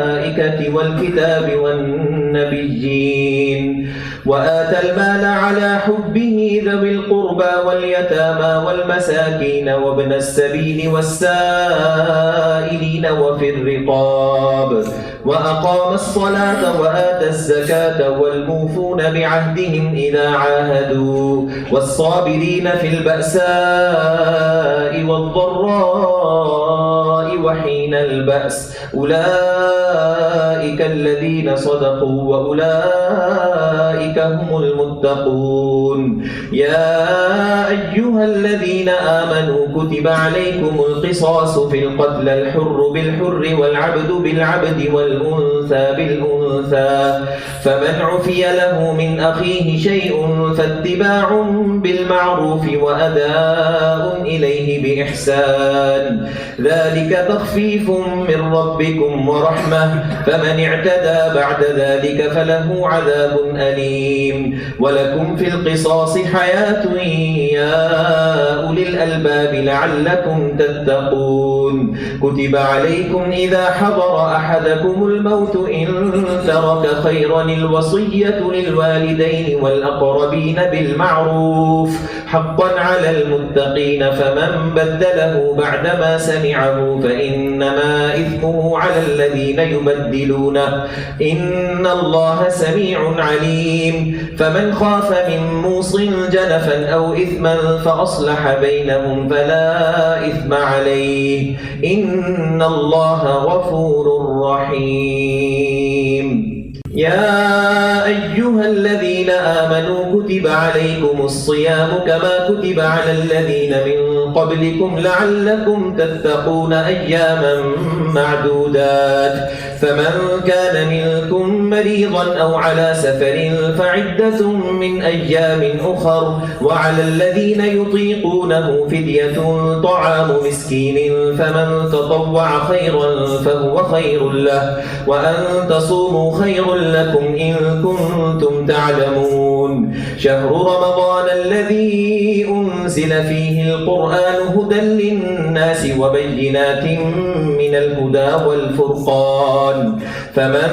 والكتاب والنبيين وآتى المال على حبه ذوي القربى واليتامى والمساكين وابن السبيل والسائلين وفي الرقاب وأقام الصلاة وآتى الزكاة والموفون بعهدهم إذا عاهدوا والصابرين في البأساء والضراء وحين البأس أولئك الذين صدقوا وأولئك هم المتقون يا أيها الذين آمنوا كتب عليكم القصاص في القتل الحر بالحر والعبد بالعبد والأنثى بالأنثى فمن عفي له من أخيه شيء فاتباع بالمعروف وأداء إليه بإحسان ذلك تخفيف من ربكم ورحمة فمن اعتدى بعد ذلك فله عذاب أليم ولكم في القصاص حياة يا أولي الألباب لعلكم تتقون كتب عليكم إذا حضر أحدكم الموت إن ترك خيرا الوصية للوالدين والأقربين بالمعروف حقا على المتقين فمن بدله بعدما سمعه فإنما إثمه على الذين يبدلونه إن الله سميع عليم فمن خاف من موص جنفا أو إثما فأصلح بينهم فلا إثم عليه إن الله غفور رحيم يا أيها الذين آمنوا كتب عليكم الصيام كما كتب على الذين من قبلكم لعلكم تتقون أياما معدودات فمن كان منكم مريضا أو على سفر فعدة من أيام أخر وعلى الذين يطيقونه فدية طعام مسكين فمن تطوع خيرا فهو خير له وأن تصوموا خير لكم إن كنتم تعلمون شهر رمضان الذي أنزل فيه القرآن هدى للناس وبينات من الهدى والفرقان فمن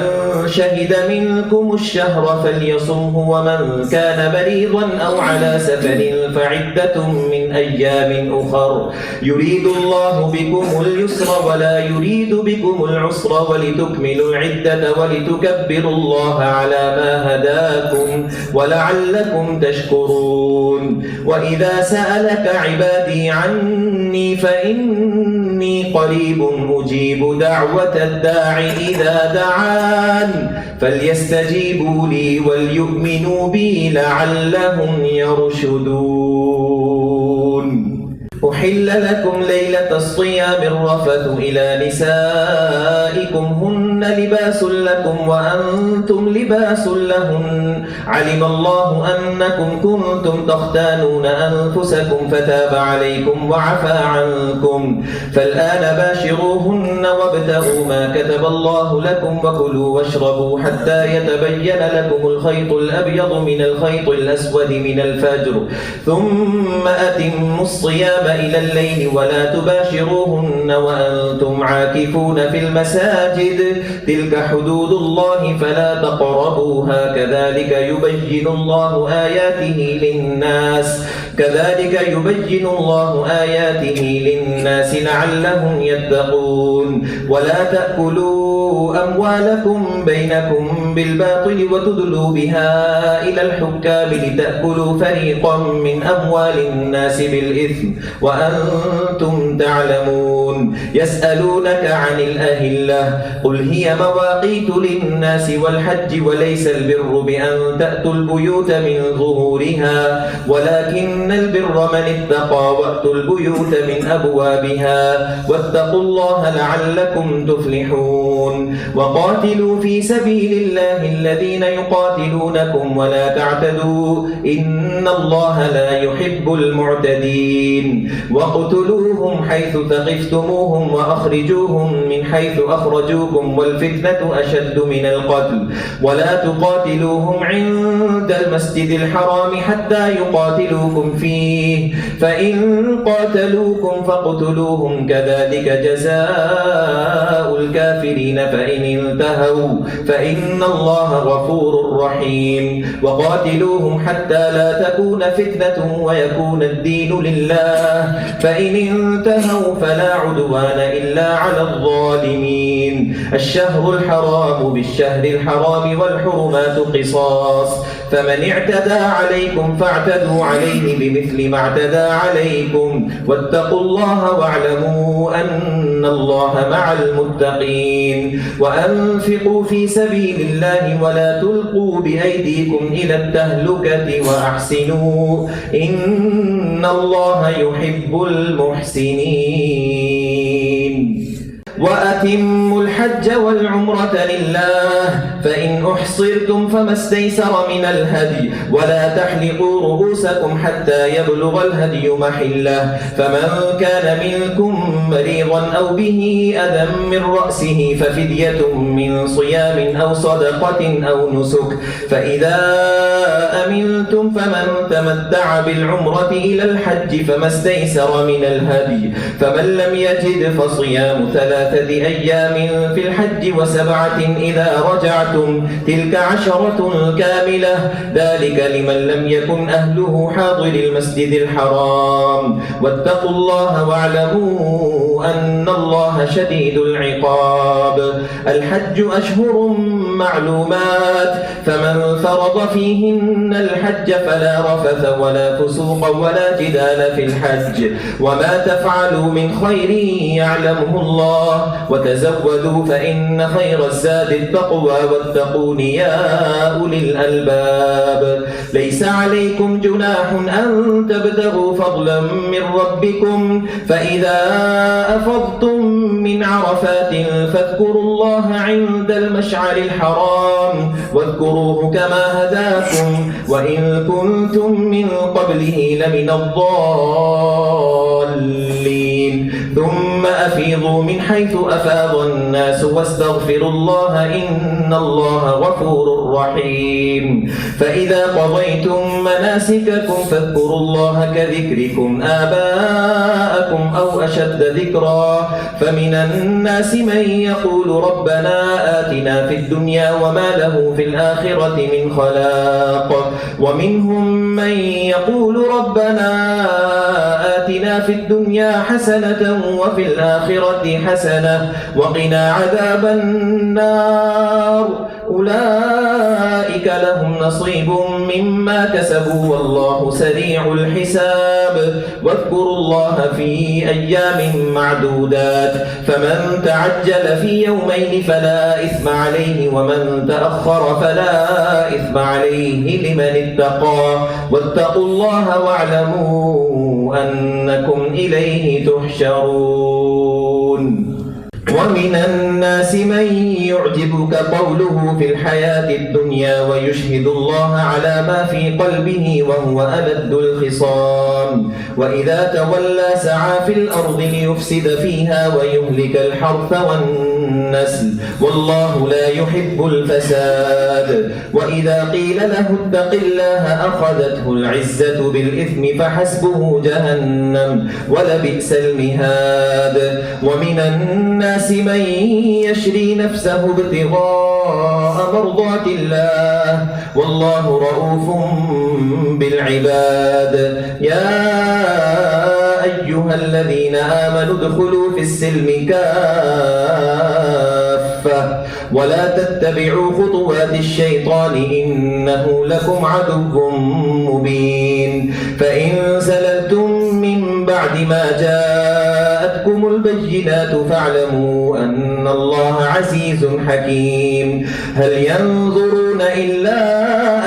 شهد منكم الشهر فليصمه ومن كان مريضا أو على سفر فعدة من أيام أخر يريد الله بكم اليسر ولا يريد بكم العسر ولتكملوا العدة ولتكبروا الله على ما هداكم ولعلكم تشكرون وإذا سألك عبادي عني فإني قريب أجيب دعوة الداع إذا دعان فليستجيبوا لي وليؤمنوا بي لعلهم يرشدون أحل لكم ليلة الصيام الرفث إلى نسائكم هن لباس لكم وأنتم لباس لهن علم الله أنكم كنتم تختانون أنفسكم فتاب عليكم وعفى عنكم فالآن باشروهن وابتغوا ما كتب الله لكم وكلوا واشربوا حتى يتبين لكم الخيط الأبيض من الخيط الأسود من الفجر ثم أتموا الصيام إلى الليل ولا تباشروهن وأنتم عاكفون في المساجد تلك حدود الله فلا تقربوها كذلك يبين الله آياته للناس لعلهم يتقون ولا تأكلوا أموالكم بينكم بالباطل وتدلوا بها إلى الحكام لتأكلوا فريقا من أموال الناس بالإثم وأنتم تعلمون يسألونك عن الأهلة قل هي مواقيت للناس والحج وليس البر بأن تأتوا البيوت من ظهورها ولكن ولكن البر من اتقى وأتوا البيوت من أبوابها واتقوا الله لعلكم تفلحون وقاتلوا في سبيل الله الذين يقاتلونكم ولا تعتدوا إن الله لا يحب المعتدين واقتلوهم حيث ثقفتموهم وأخرجوهم من حيث أخرجوكم والفتنة أشد من القتل ولا تقاتلوهم عند المسجد الحرام حتى يقاتلوكم فيه فإن قاتلوكم فاقتلوهم كذلك جزاء الكافرين فإن انتهوا فإن الله غفور رحيم وقاتلوهم حتى لا تكون فتنة ويكون الدين لله فإن انتهوا فلا عدوان إلا على الظالمين الشهر الحرام بالشهر الحرام والحرمات قصاص فمن اعتدى عليكم فاعتدوا عليه بمثل ما اعتدى عليكم واتقوا الله واعلموا أن الله مع المتقين وأنفقوا في سبيل الله ولا تلقوا بأيديكم إلى التهلكة وأحسنوا إن الله يحب المحسنين وأتموا الحج والعمرة لله فإن أحصرتم فما استيسر من الهدي ولا تحلقوا رؤوسكم حتى يبلغ الهدي محله فمن كان منكم مريضا أو به أذى من رأسه ففدية من صيام أو صدقة أو نسك فإذا أمنتم فمن تمتع بالعمرة إلى الحج فما استيسر من الهدي فمن لم يجد فصيام 3 أيام في الحج و7 إذا رجعتم تلك 10 كاملة ذلك لمن لم يكن أهله حاضر المسجد الحرام واتقوا الله واعلموا أن الله شديد العقاب الحج أشهر معلومات فمن فرض فيهن الحج فلا رفث ولا فسوق ولا جدال في الحج وما تفعلوا من خير يعلمه الله وتزودوا فإن خير الزاد التقوى واتقون يا أولي الألباب ليس عليكم جناح أن تبتغوا فضلا من ربكم فإذا أفضتم من عرفات فاذكروا الله عند المشعر الحرام واذكروه كما هداكم وإن كنتم من قبله لمن الضالين ثم أفيضوا من حيث أفاض الناس واستغفروا الله إن الله غفور رحيم فإذا قضيتم مناسككم فاذكروا الله كذكركم آباءكم أو أشد ذكرا فمن الناس من يقول ربنا آتنا في الدنيا وما له في الآخرة من خلاق ومنهم من يقول ربنا آتنا في الدنيا حسنة وفي الآخرة حسنة وقنا عذاب النار أولئك لهم نصيب مما كسبوا والله سريع الحساب واذكروا الله في أيام معدودات فمن تعجل في يومين فلا إثم عليه ومن تأخر فلا إثم عليه لمن اتقى واتقوا الله واعلموا أنكم إليه تحشرون ومن الناس من يعجبك قوله في الحياة الدنيا ويشهد الله على ما في قلبه وهو ألد الخصام وإذا تولى سعى في الأرض ليفسد فيها ويهلك الحرث والنسل والله لا يحب الفساد وإذا قيل له اتق الله أخذته العزة بالإثم فحسبه جهنم ولبئس المهاد ومن الناس من يشري نفسه ابتغاء مرضات الله والله رؤوف بالعباد يا أيها الذين آمنوا ادخلوا في السلم كافة ولا تتبعوا خطوات الشيطان إنه لكم عدو مبين فإن زللتم من بعد ما جاء جاءتكم البينات فاعلموا أن الله عزيز حكيم. هل ينظرون إلا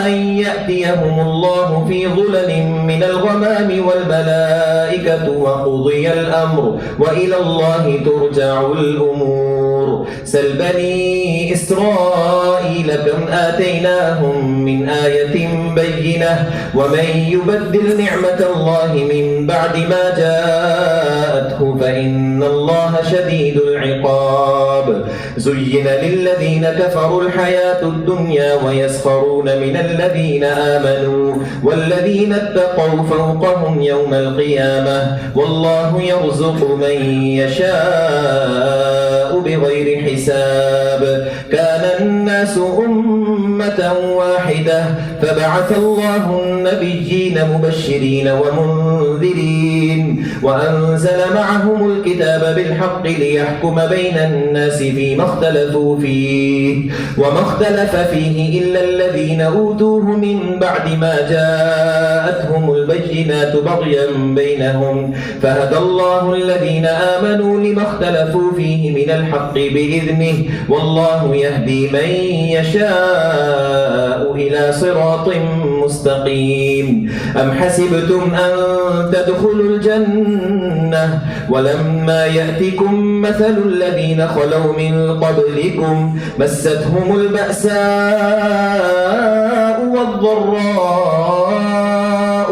أن يأتيهم الله في ظلل من الغمام والملائكة وقضي الأمر وإلى الله ترجع الأمور. سل بني إسرائيل كم آتيناهم من آية بينة ومن يبدل نعمة الله من بعد ما جاءته فإن الله شديد العقاب. زين للذين كفروا الحياة الدنيا ويسخرون من الذين آمنوا والذين اتقوا فوقهم يوم القيامة والله يرزق من يشاء بغير حساب. كان الناس أمة واحدة فبعث الله النبيين مبشرين ومنذرين وأنزل معهم الكتاب بالحق ليحكم بين الناس فيما اختلفوا فيه وما اختلف فيه إلا الذين أوتوه من بعد ما جاءتهم البينات بغيا بينهم فهدى الله الذين آمنوا لما اختلفوا فيه من الحق بإذنه والله يهدي من يشاء إلى صراط مستقيم. أم حسبتم أن تدخلوا الجنة ولما يأتكم مثل الذين خلوا من قبلكم مستهم البأساء والضراء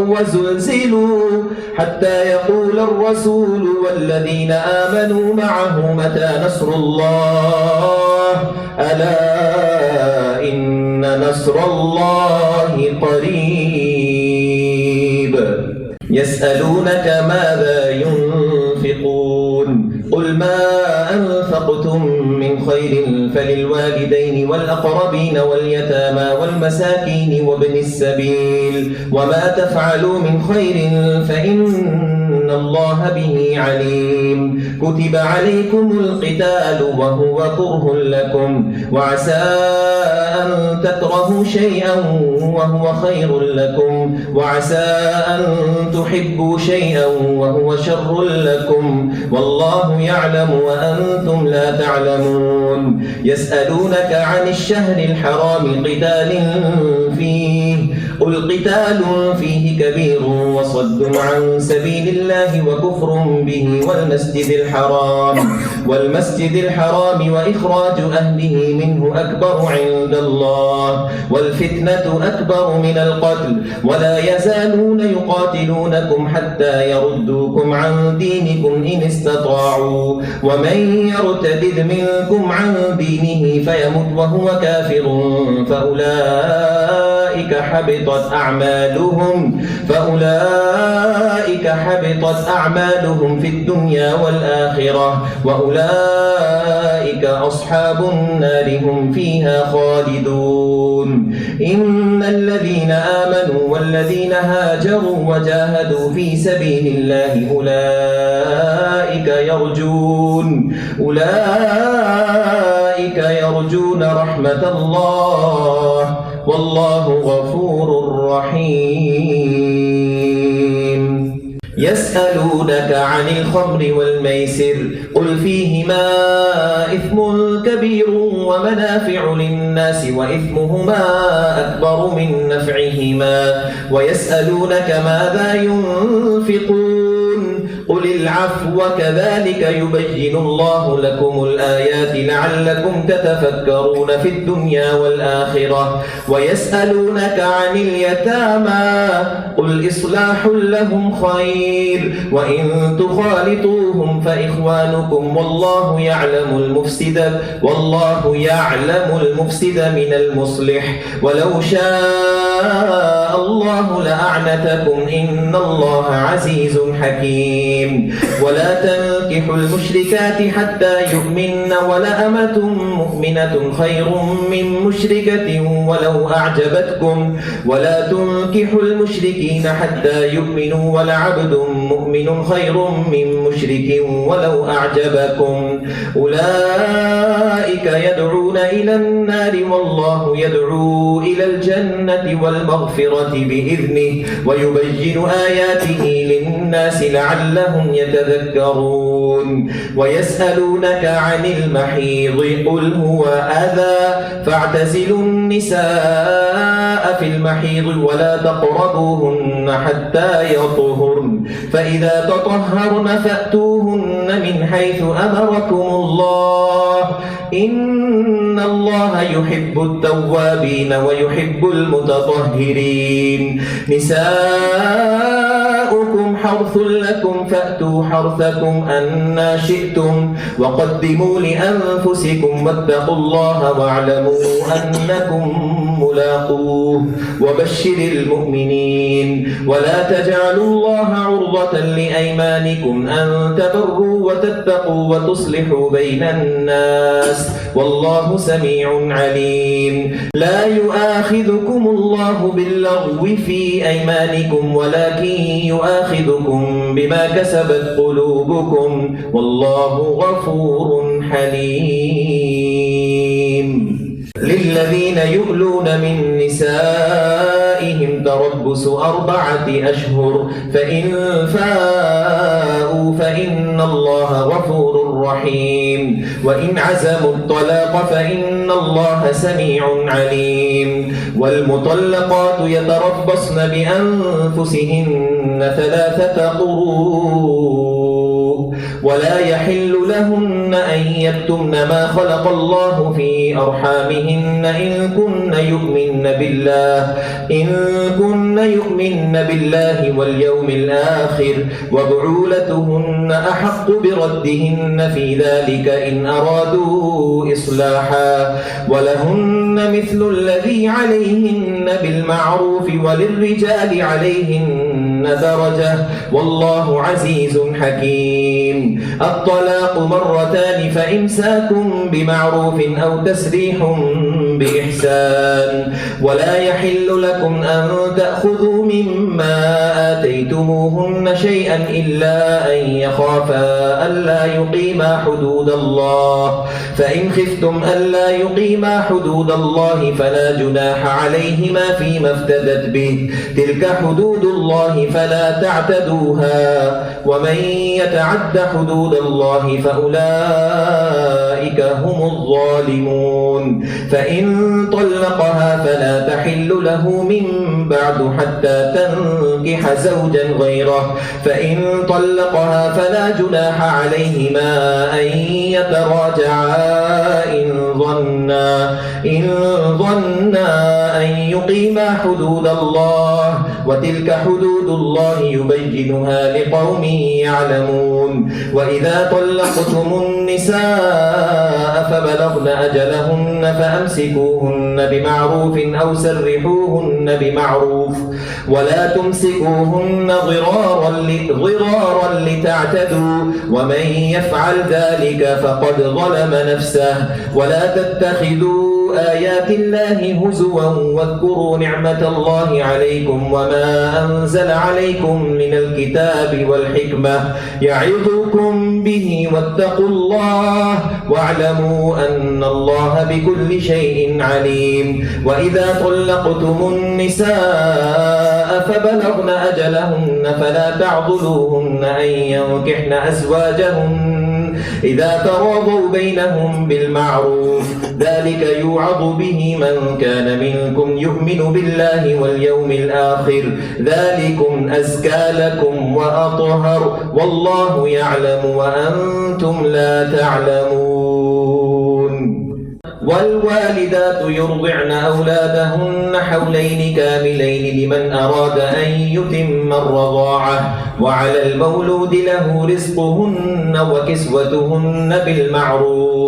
وزلزلوا حتى يقول الرسول والذين آمنوا معه متى نصر الله ألا إن نصر الله قريب. يسألونك ماذا ينفقون قل ما أنفقتم من خير فللوالدين والأقربين واليتامى والمساكين وابن السبيل وما تفعلوا من خير فإن الله به عليم. كتب عليكم القتال وهو كره لكم وعسى أن تكرهوا شيئا وهو خير لكم وعسى أن تحبوا شيئا وهو شر لكم والله يعلم وأنتم لا تعلمون. يسألونك عن الشهر الحرام قتال فيه قل قتال فيه كبير وصد عن سبيل الله وكفر به والمسجد الحرام وإخراج أهله منه أكبر عند الله والفتنة أكبر من القتل ولا يزالون يقاتلونكم حتى يردوكم عن دينكم إن استطاعوا ومن يرتد منكم عن دينه فيمت وهو كافر فأولئك حبطت أعمالهم في الدنيا والآخرة وأولئك أصحاب النار هم فيها خالدون. إن الذين آمنوا والذين هاجروا وجاهدوا في سبيل الله أولئك يرجون رحمة الله والله غفور رحيم. يسألونك عن الخمر والميسر قل فيهما إثم كبير ومنافع للناس وإثمهما أكبر من نفعهما ويسألونك ماذا ينفقون قل العفو كذلك يبين الله لكم الآيات لعلكم تتفكرون في الدنيا والآخرة. ويسألونك عن اليتامى قل إصلاح لهم خير وإن تخالطوهم فإخوانكم والله يعلم المفسد من المصلح ولو شاء الله لأعنتكم إن الله عزيز حكيم. ولا تنكحوا المشركات حتى يؤمن ولأمة مؤمنة خير من مشركة ولو أعجبتكم ولا تنكحوا المشركين حتى يؤمنوا ولعبد مؤمن خير من مشرك ولو أعجبكم. أولئك يدعون إلى النار والله يدعو إلى الجنة والمغفرة بإذنه ويبين آياته للناس لعلهم يتذكرون ويسألونك عن المحيض قل هو أذى فاعتزلوا النساء في المحيض ولا تقربوهن حتى يطهرن فإذا تطهرن فأتوهن من حيث أمركم الله إن الله يحب التوابين ويحب المتطهرين نساؤكم حرث لكم فأتوا حرثكم أنى شئتم وقدموا لأنفسكم واتقوا الله واعلموا أنكم ملاقوه وبشر المؤمنين ولا تجعلوا الله عرضة لأيمانكم أن تبروا وتتقوا وتصلحوا بين الناس والله سميع عليم لا يؤاخذكم الله باللغو في أيمانكم ولكن يؤاخذكم بما كسبت قلوبكم والله غفور حليم للذين يؤلون من نسائهم تربص 4 أشهر فإن فاءوا فإن الله غفور رحيم وإن عزموا الطلاق فإن الله سميع عليم والمطلقات يتربصن بأنفسهن 3 قروء ولا يحل لهن أن يكتمن ما خلق الله في أرحامهن إن كن يؤمن بالله واليوم الآخر وبعولتهن أحق بردهن في ذلك إن أرادوا إصلاحا ولهن مثل الذي عليهن بالمعروف وللرجال عليهن درجة والله عزيز حكيم الطلاق 2 فإمساك بمعروف أو تسريح بإحسان ولا يحل لكم أن تأخذوا مما آتيتموهن شيئا إلا أن يخافا ألا يقيما حدود الله فإن خفتم ألا يقيما حدود الله فلا جناح عليهما فيما افتدت به تلك حدود الله فلا تعتدوها ومن يتعد حدود الله فأولئك هم الظالمون فإن طلقها فلا تحل له من بعد حتى تنكح زوجا غيره فإن طلقها فلا جناح عليهما أن يتراجعا إن ظنا أن يقيما حدود الله وتلك حدود الله يبينها لقوم يعلمون وإذا طلقتم النساء فبلغن أجلهن فأمسكوهن بمعروف أو سرحوهن بمعروف ولا تمسكوهن ضرارا لتعتدوا ومن يفعل ذلك فقد ظلم نفسه ولا تتخذوا آيات الله هزوا واذكروا نعمة الله عليكم وما أنزل عليكم من الكتاب والحكمة يعظكم به واتقوا الله واعلموا أن الله بكل شيء عليم وإذا طلقتم النساء فبلغن أجلهن فلا تعضلوهن أن ينكحن أزواجهن إذا تراضوا بينهم بالمعروف ذلك يوعظ به من كان منكم يؤمن بالله واليوم الآخر ذلكم أزكى لكم وأطهر والله يعلم وأنتم لا تعلمون والوالدات يرضعن أولادهن حولين كاملين لمن أراد أن يتم الرضاعة وعلى المولود له رزقهن وكسوتهن بالمعروف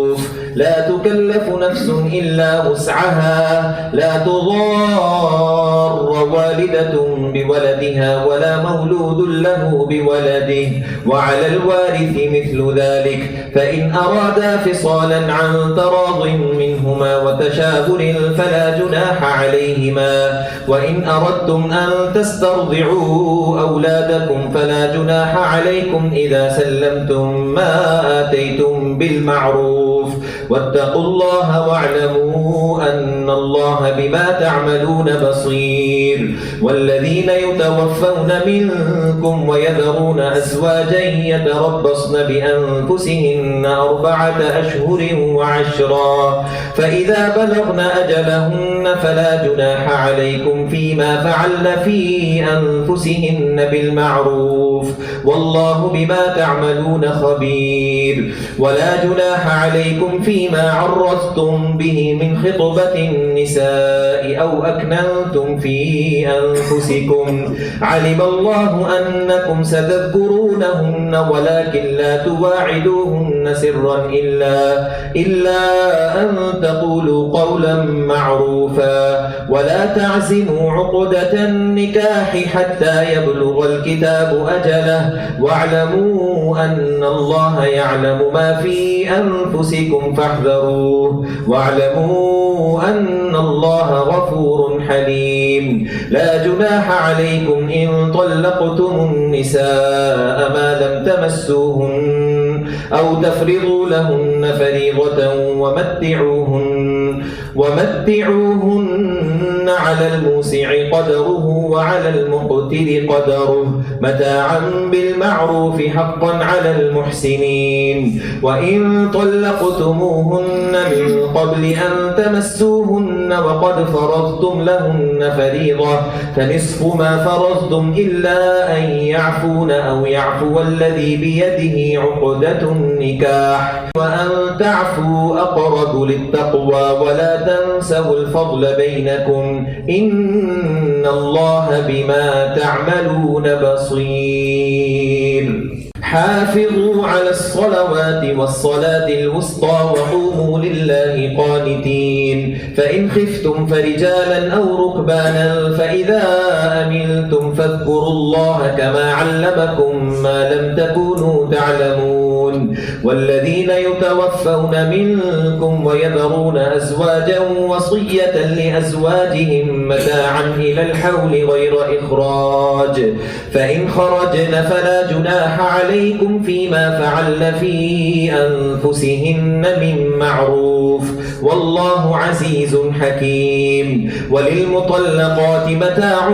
لا تكلف نفس إلا وسعها لا تضار والدة بولدها ولا مولود له بولده وعلى الوارث مثل ذلك فإن أرادا فصالا عن تراض منهما وتشاور فلا جناح عليهما وإن أردتم أن تسترضعوا أولادكم فلا جناح عليكم إذا سلمتم ما آتيتم بالمعروف واتقوا الله واعلموا أن الله بما تعملون بصير. والذين يتوفون منكم ويذرون أزواجا يتربصن بأنفسهن 4 أشهر وعشرا، فإذا بلغن أجلهن فلا جناح عليكم فيما فعلن في أنفسهن بالمعروف، والله بما تعملون خبير. ولا جناح عليكم فيما عرضتم به من خطبة النساء أو أكننتم في أنفسكم، علم الله أنكم ستذكرونهن ولكن لا تواعدوهن سرا إلا أن تقولوا قولا معروفا، ولا تعزموا عقدة النكاح حتى يبلغ الكتاب أجله، واعلموا أن الله يعلم ما في أنفسكم فاحذروه، واعلموا أن الله غفور حليم. لا جناح عليكم إن طلقتم النساء ما لم تمسوهن أو تفرضوا لهن فريضة ومتعوهن على الموسع قدره وعلى المقتر قدره متاعا بالمعروف حقا على المحسنين. وإن طلقتموهن من قبل أن تمسوهن وقد فرضتم لهن فريضة فنصف ما فرضتم إلا أن يعفون أو يعفو الذي بيده عقدة النكاح، وأن تعفوا أقرب للتقوى، ولا تنسوا الفضل بينكم إن الله بما تعملون بصير. حافظوا على الصلوات والصلاة الوسطى وقوموا لله قانتين. فإن خفتم فرجالا أو ركبانا فإذا أمنتم فاذكروا الله كما علمكم ما لم تكونوا تعلمون. والذين يتوفون منكم ويذرون أزواجا وصية لأزواجهم متاعا إلى الحول غير إخراج، فإن خرجن فلا جناح عليكم فيما فعلن في أنفسهن من معروف، والله عزيز حكيم. وللمطلقات متاع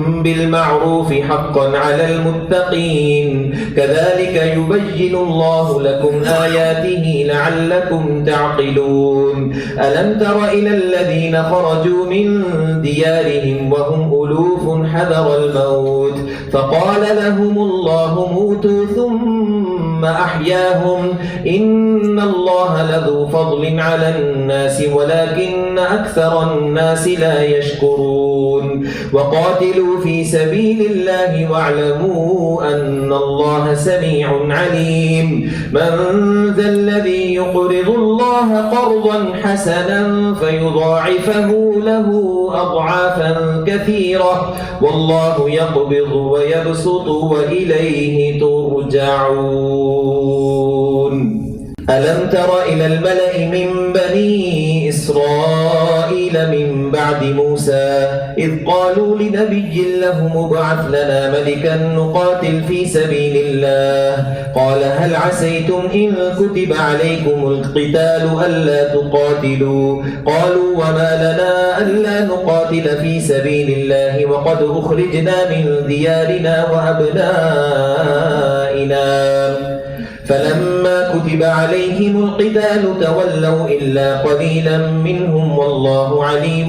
بالمعروف حقا على المتقين، كذلك يبين الله لكم آياته لعلكم تعقلون. ألم تر إلى الذين خرجوا من ديارهم وهم ألوف حذر الموت فقال لهم الله موتوا ثم أحياهم إن الله لذو فضل على الناس ولكن أكثر الناس لا يشكرون. وقاتلوا في سبيل الله واعلموا أن الله سميع عليم. من ذا الذي يقرض الله قرضا حسنا فيضاعفه له أضعافا كثيرة والله يقبض ويبسط وإليه ترجعون. ألم تر إلى الملأ من بني إسرائيل من بعد موسى إذ قالوا لنبي له ابعث لنا ملكا نقاتل في سبيل الله قال هل عسيتم إن كتب عليكم القتال ألا تقاتلوا قالوا وما لنا ألا نقاتل في سبيل الله وقد أخرجنا من ديارنا وأبنائنا فلما كتب عليهم القتال تولوا إلا قليلا منهم والله عليم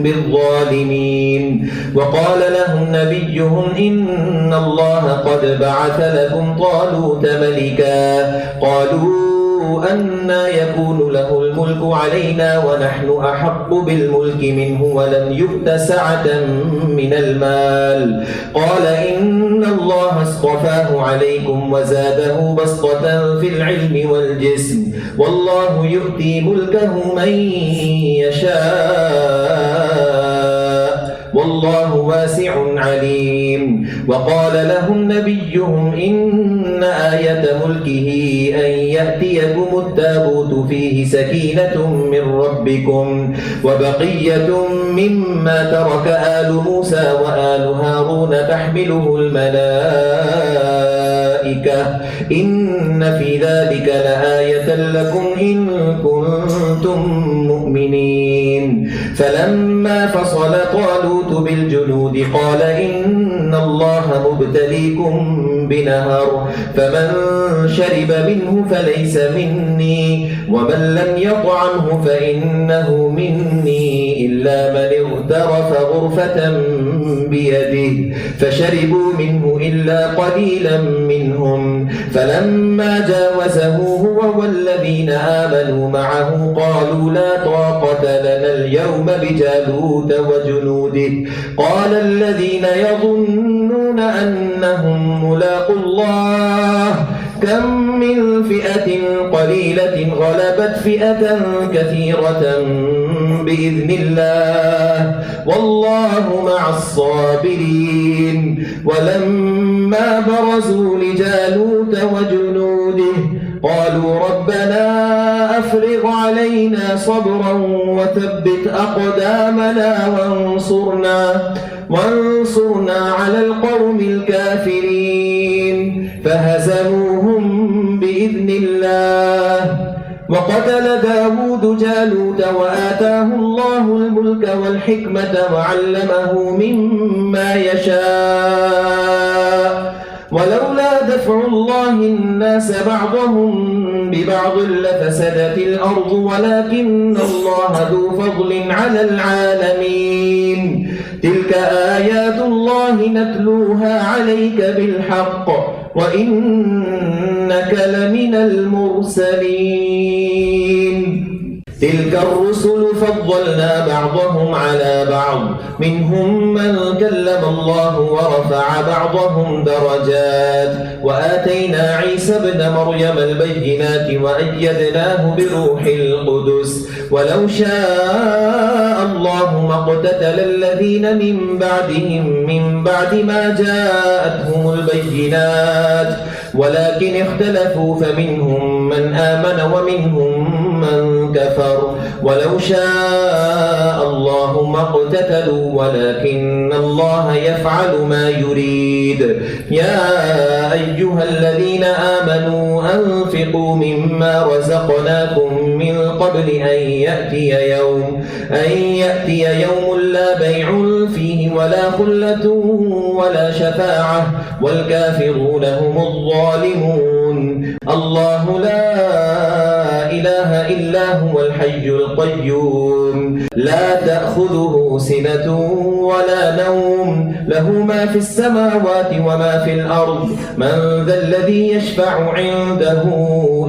بالظالمين. وقال لهم نبيهم إن الله قد بعث لكم طالوت ملكا قالوا أنى يكون له الملك علينا ونحن أحق بالملك منه ولم يؤت سعة من المال قال إن الله اصطفاه عليكم وزاده بسطة في العلم والجسم والله يؤتي ملكه من يشاء والله واسع عليم. وقال لهم نبيهم إن آية ملكه أن يأتيكم التابوت فيه سكينة من ربكم وبقية مما ترك آل موسى وآل هارون تحمله الملائكة إن في ذلك لآية لكم إن كنتم مؤمنين. فلما فصل طالوت بالجنود قال إن الله مبتليكم بنهر فمن شرب منه فليس مني ومن لم يطعمه فإنه مني إلا من اغترف غرفة بيده فشربوا منه إلا قليلا منهم. فلما جاوزه هو والذين آمنوا معه قالوا لا طاقة لنا اليوم بجالوت وجنوده قال الذين يظنون أنهم ملاقوا الله كم من فئة قليلة غلبت فئة كثيرة بإذن الله والله مع الصابرين. ولما برزوا لجالوت وجنوده قالوا ربنا أفرغ علينا صبرا وثبت أقدامنا وانصرنا على القوم الكافرين فهزموهم بإذن الله. وقتل داود جالوت وآتاه الله الملك والحكمة وعلمه مما يشاء ولولا دفع الله الناس بعضهم ببعض لفسدت الأرض ولكن الله ذو فضل على العالمين. تلك آيات الله نتلوها عليك بالحق وإنك لمن المرسلين. تلك الرسل فضلنا بعضهم على بعض منهم من كلم الله ورفع بعضهم درجات وآتينا عيسى ابن مريم البينات وأيدناه بروح القدس ولو شاء الله ما اقتتل الذين من بعدهم من بعد ما جاءتهم البينات ولكن اختلفوا فمنهم من آمن ومنهم من كفر ولو شاء الله ما اقتتلوا ولكن الله يفعل ما يريد. يا أيها الذين آمنوا أنفقوا مما رزقناكم من قبل أن يأتي يوم لا بيع فيه ولا خلة ولا شفاعة والكافرون هم الظالمون. الله لا إله إلا هو الحي القيوم لا تأخذه سنة ولا نوم له ما في السماوات وما في الأرض من ذا الذي يشفع عنده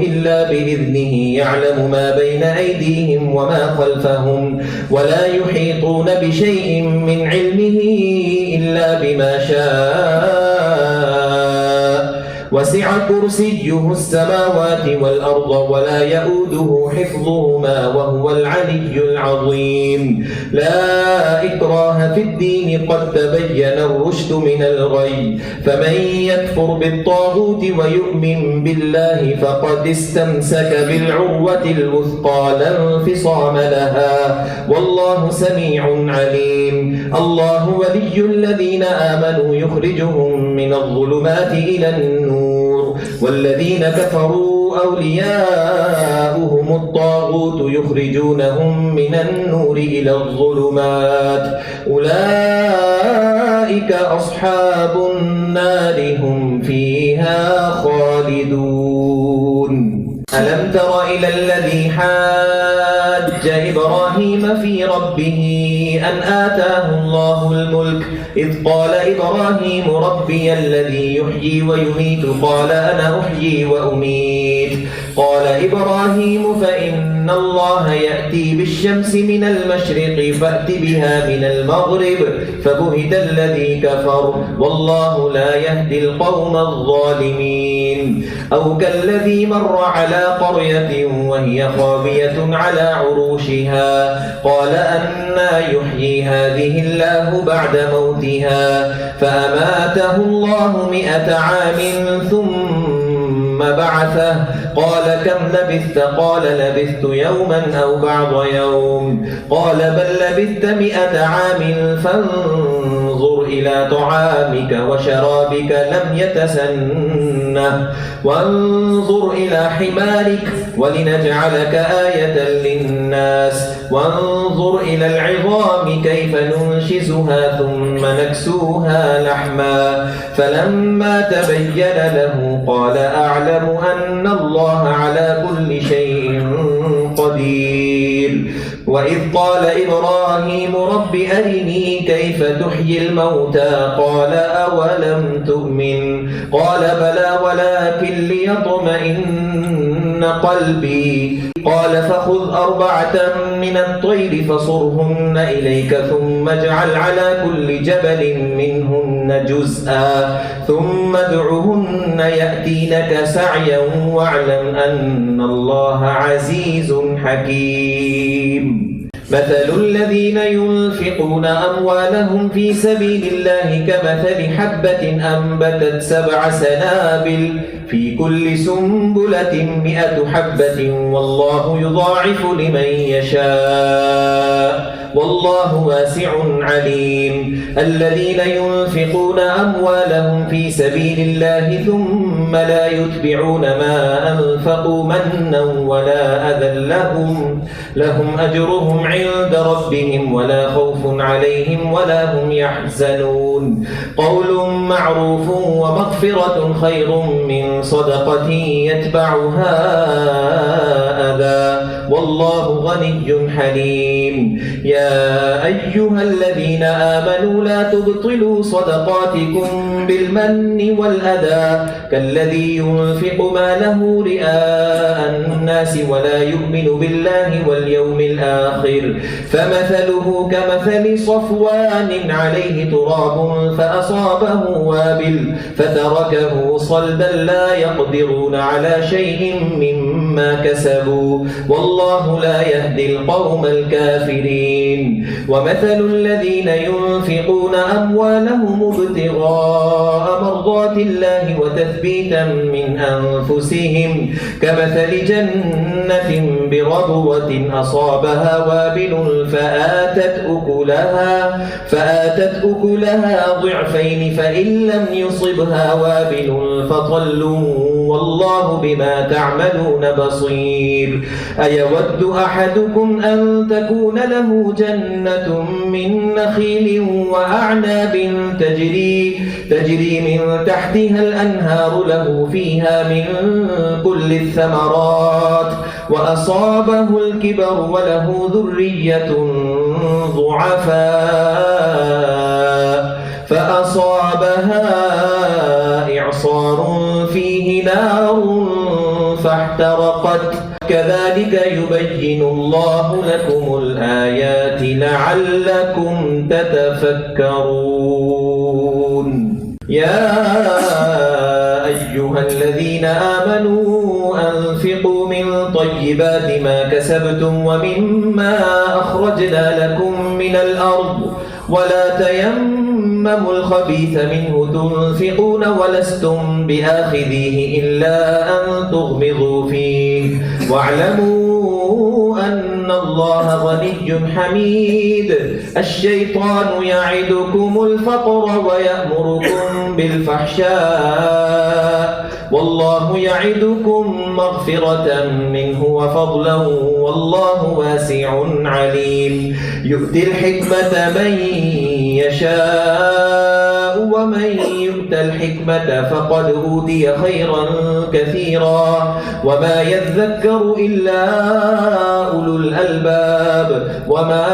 إلا بإذنه يعلم ما بين أيديهم وما خلفهم ولا يحيطون بشيء من علمه إلا بما شاء وسع كرسيه السماوات والأرض ولا يؤوده حفظهما وهو العلي العظيم. لا إكراه في الدين قد تبين الرشد من الغي فمن يكفر بالطاغوت ويؤمن بالله فقد استمسك بالعروة الوثقى لا انفصام لها والله سميع عليم. الله ولي الذين آمنوا يخرجهم من الظلمات إلى النور والذين كفروا أولياؤهم الطاغوت يخرجونهم من النور إلى الظلمات أولئك أصحاب النار هم فيها خالدون. ألم تر إلى الذي حاج إبراهيم في ربه أن آتاه الله الملك إذ قال إبراهيم ربي الذي يحيي ويميت قال أنا أحيي وأميت قال إبراهيم فإن أن الله يأتي بالشمس من المشرق فأت بها من المغرب فبهت الذي كفر والله لا يهدي القوم الظالمين أو كالذي مر على قرية وهي خاوية على عروشها قال أنى يحيي هذه الله بعد موتها فأماته الله 100 عام ثم بعثه قال كم لبثت قال لبثت يوما أو بعض يوم قال بل لبثت 100 عام فانظر إلى طعامك وشرابك لم يتسنه وانظر إلى حمارك ولنجعلك آية للناس وانظر إلى العظام كيف ننشزها ثم نكسوها لحما فلما تبين له قال أعلم أن الله على كل شيء قدير وإذ قال إبراهيم رب أرني كيف تحيي الموتى قال أولم تؤمن قال بلى ولكن ليطمئن قلبي قال فخذ 4 من الطير فصرهن إليك ثم اجعل على كل جبل منهن جزءا ثم ادعهن يأتينك سعيا واعلم أن الله عزيز حكيم مثل الذين ينفقون أموالهم في سبيل الله كمثل حبة أنبتت 7 سنابل في كل سنبلة 100 حبة والله يضاعف لمن يشاء والله واسع عليم الذين ينفقون أموالهم في سبيل الله ثم لا يتبعون ما أنفقوا منا ولا أذى لهم أجرهم عند ربهم ولا خوف عليهم ولا هم يحزنون قول معروف ومغفرة خير من صدقة يتبعها أذى والله غني حليم يا أيها الذين آمنوا لا تبطلوا صدقاتكم بالمن والأذى كالذي ينفق ماله رئاء الناس ولا يؤمن بالله واليوم الآخر فمثله كمثل صفوان عليه تراب فأصابه وابل فتركه صلدا لا يقدرون على شيء مما كسبوا والله لا يهدي القوم الكافرين ومثل الذين ينفقون أموالهم ابتغاء مرضات الله وتثبيتا من أنفسهم كمثل جنة بربوة أصابها وابل فآتت أكلها ضعفين فإن لم يصبها وابل فطل والله بما تعملون بصير أيود أحدكم أن تكون له جنة من نخيل وأعناب تجري من تحتها الأنهار له فيها من كل الثمرات وأصابه الكبر وله ذرية ضعفاء فأصابها إعصار فيه نار فاحترقت كذلك يبين الله لكم الآيات لعلكم تتفكرون يا أيها الذين آمنوا أنفقوا من طيبات ما كسبتم ومما أخرجنا لكم من الأرض ولا تيمموا الخبيث منه تنفقون ولستم بآخذيه إلا أن تغمضوا فيه واعلموا أن الله غني حميد الشيطان يعدكم الفقر ويأمركم بالفحشاء والله يعدكم مغفرة منه وفضلا والله واسع عليم يؤتي الحكمة من يشاء ومن يؤت الحكمة فقد أوتي خيرا كثيرا وما يذكر إلا أولو الألباب وما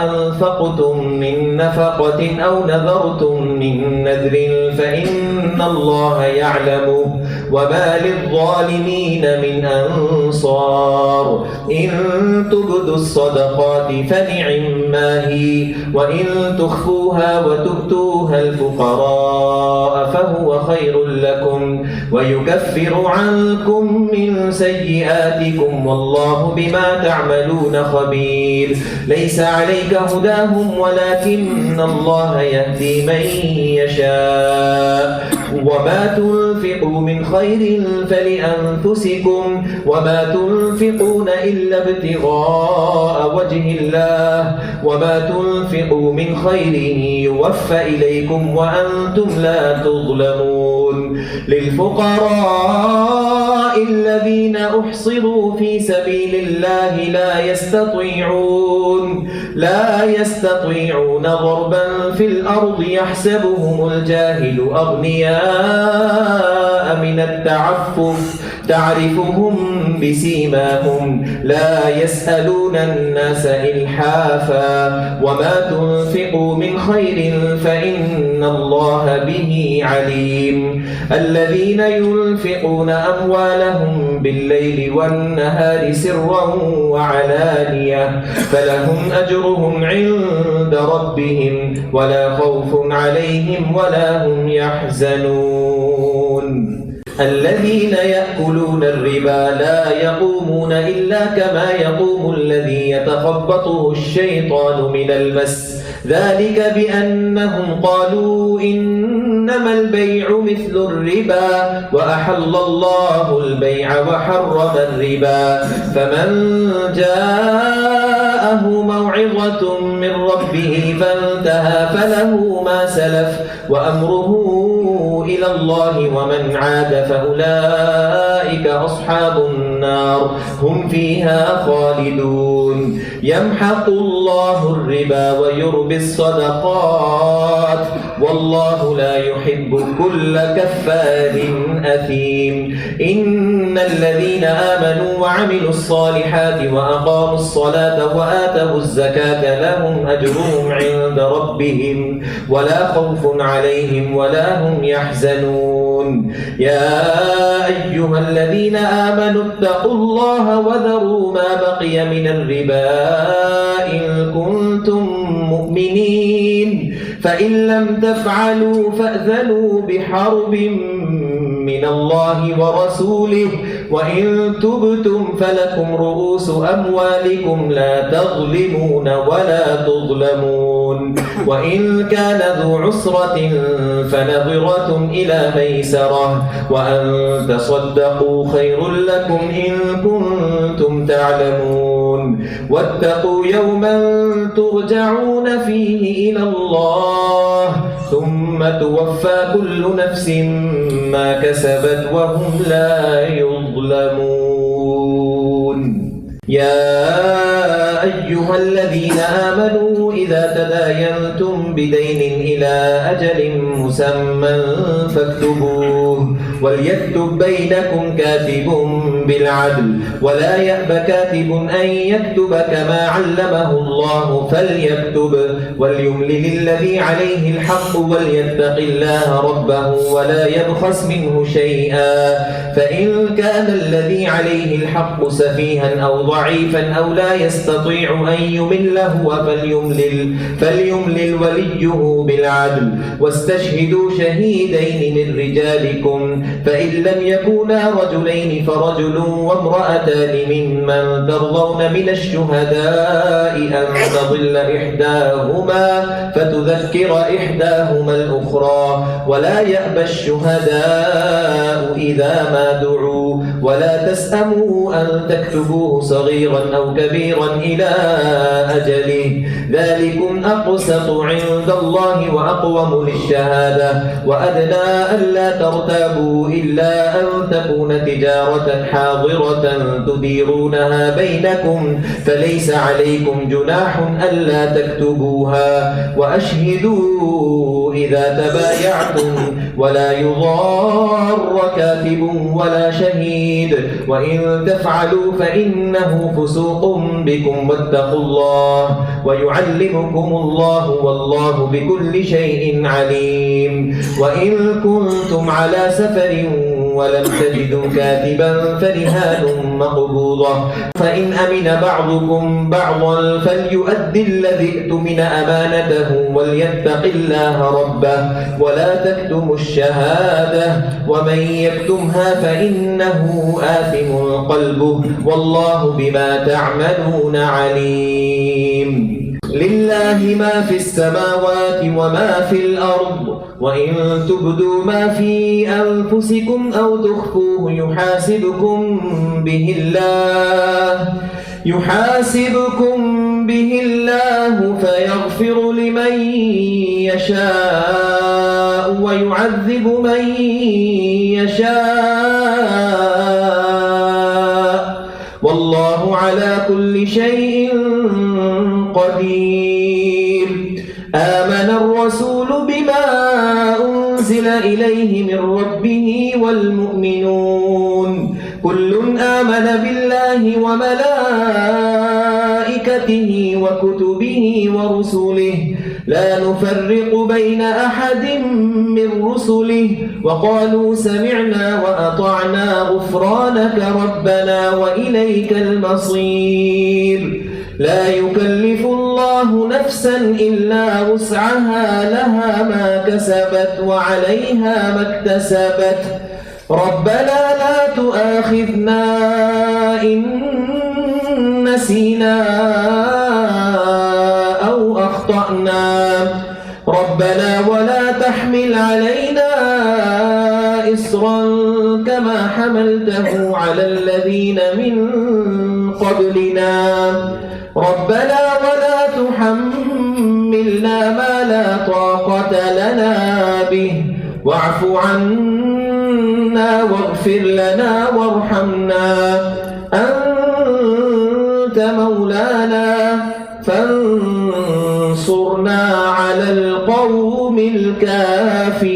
أنفقتم من نفقة أو نذرتم من نذر فإن الله يعلمه وما للظالمين من أنصار إن تبدوا الصدقات فنعما هي وإن تخفوها وتؤتوها الفقراء فهو خير لكم ويكفر عنكم من سيئاتكم والله بما تعملون خبير ليس عليك هداهم ولكن الله يهدي من يشاء وما تنفقوا من خير فلأنفسكم وما تنفقون إلا ابتغاء وجه الله وما تنفقوا من خير يوفى إليكم وأنتم لا تظلمون للفقراء الذين أحصروا في سبيل الله لا يستطيعون ضربا في الأرض يحسبهم الجاهل أغنياء من التعفف تعرفهم بسيماهم لا يسألون الناس إلحافا وما تنفقوا من خير فإن الله به عليم الذين ينفقون أموالهم بالليل والنهار سرا وعلانية فلهم أجرهم عند ربهم ولا خوف عليهم ولا هم يحزنون الذين يأكلون الربا لا يقومون إلا كما يقوم الذي يتخبطه الشيطان من المس ذلك بأنهم قالوا إنما البيع مثل الربا وأحل الله البيع وحرم الربا فمن جاءه موعظة من ربه فانتهى فله ما سلف وأمره إلى الله ومن عاد فأولئك أصحاب النار هم فيها خالدون يمحق الله الربا ويربي الصدقات والله لا يحب كل كفار أثيم إن الذين آمنوا وعملوا الصالحات وأقاموا الصلاة وآتوا الزكاة لهم أجرهم عند ربهم ولا خوف عليهم ولا هم يحزنون يا أيها الذين آمنوا اتقوا الله وذروا ما بقي من الربا إن كنتم مؤمنين فإن لم تفعلوا فأذنوا بحرب من الله ورسوله وإن تبتم فلكم رؤوس أموالكم لا تظلمون ولا تظلمون وإن كان ذو عسرة فنظرة إلى ميسرة وأن تصدقوا خير لكم إن كنتم تعلمون واتقوا يوما ترجعون فيه إلى الله ثم توفى كل نفس ما كسبت وهم لا يظلمون يا أيها الذين آمنوا إذا تداينتم بدين إلى أجل مسمى فاكتبوه وليكتب بينكم كاتب بالعدل ولا يأب كاتب أن يكتب كما علمه الله فليكتب وليملل الذي عليه الحق وليتق الله ربه ولا يبخس منه شيئا فإن كان الذي عليه الحق سفيها أو ضعيفا أو لا يستطيع أن يمل هو فليملل وليه بالعدل واستشهدوا شهيدين من رجالكم فإن لم يكونا رجلين فرجل وامرأتان ممن ترضون من الشهداء أن تضل إحداهما فتذكر إحداهما الأخرى ولا يأبى الشهداء إذا ما دعوا ولا تسأموا أن تكتبوه صغيرا أو كبيرا إلى أجله ذلكم أقسط عند الله وأقوم للشهادة وأدنى ألا ترتابوا إلا أن تكون تجارة حاضرة تديرونها بينكم فليس عليكم جناح ألا تكتبوها وأشهدوا إذا تبايعتم ولا يضار كاتب ولا شهيد وإن تفعلوا فإنه فسوق بكم واتقوا الله ويعلمكم الله والله بكل شيء عليم وإن كنتم على سفر ولم تجدوا كاتبا فرهان مقبوضة فإن أمن بعضكم بعضا فليؤدي الذي اؤتمن أمانته وليتق الله ربه ولا تكتموا الشهادة ومن يكتمها فإنه آثم قلبه والله بما تعملون عليم. لله ما في السماوات وما في الأرض وإن تبدوا ما في أنفسكم أو تخفوه يحاسبكم به الله فيغفر لمن يشاء ويعذب من يشاء والله على كل شيء قدير. آمن الرسول بما أنزل إليه من ربه والمؤمنون كل آمن بالله وملائكته وكتبه ورسله لا نفرق بين أحد من رسله وقالوا سمعنا وأطعنا غفرانك ربنا وإليك المصير. لا يكلف الله نفسا إلا وسعها لها ما كسبت وعليها ما اكتسبت ربنا لا تؤاخذنا إن نسينا أو أخطأنا ربنا ولا تحمل علينا إصرا كما حملته على الذين من قبلنا ربنا ولا تحملنا ما لا طاقة لنا به واعف عنا واغفر لنا وارحمنا أنت مولانا فانصرنا على القوم الكافرين.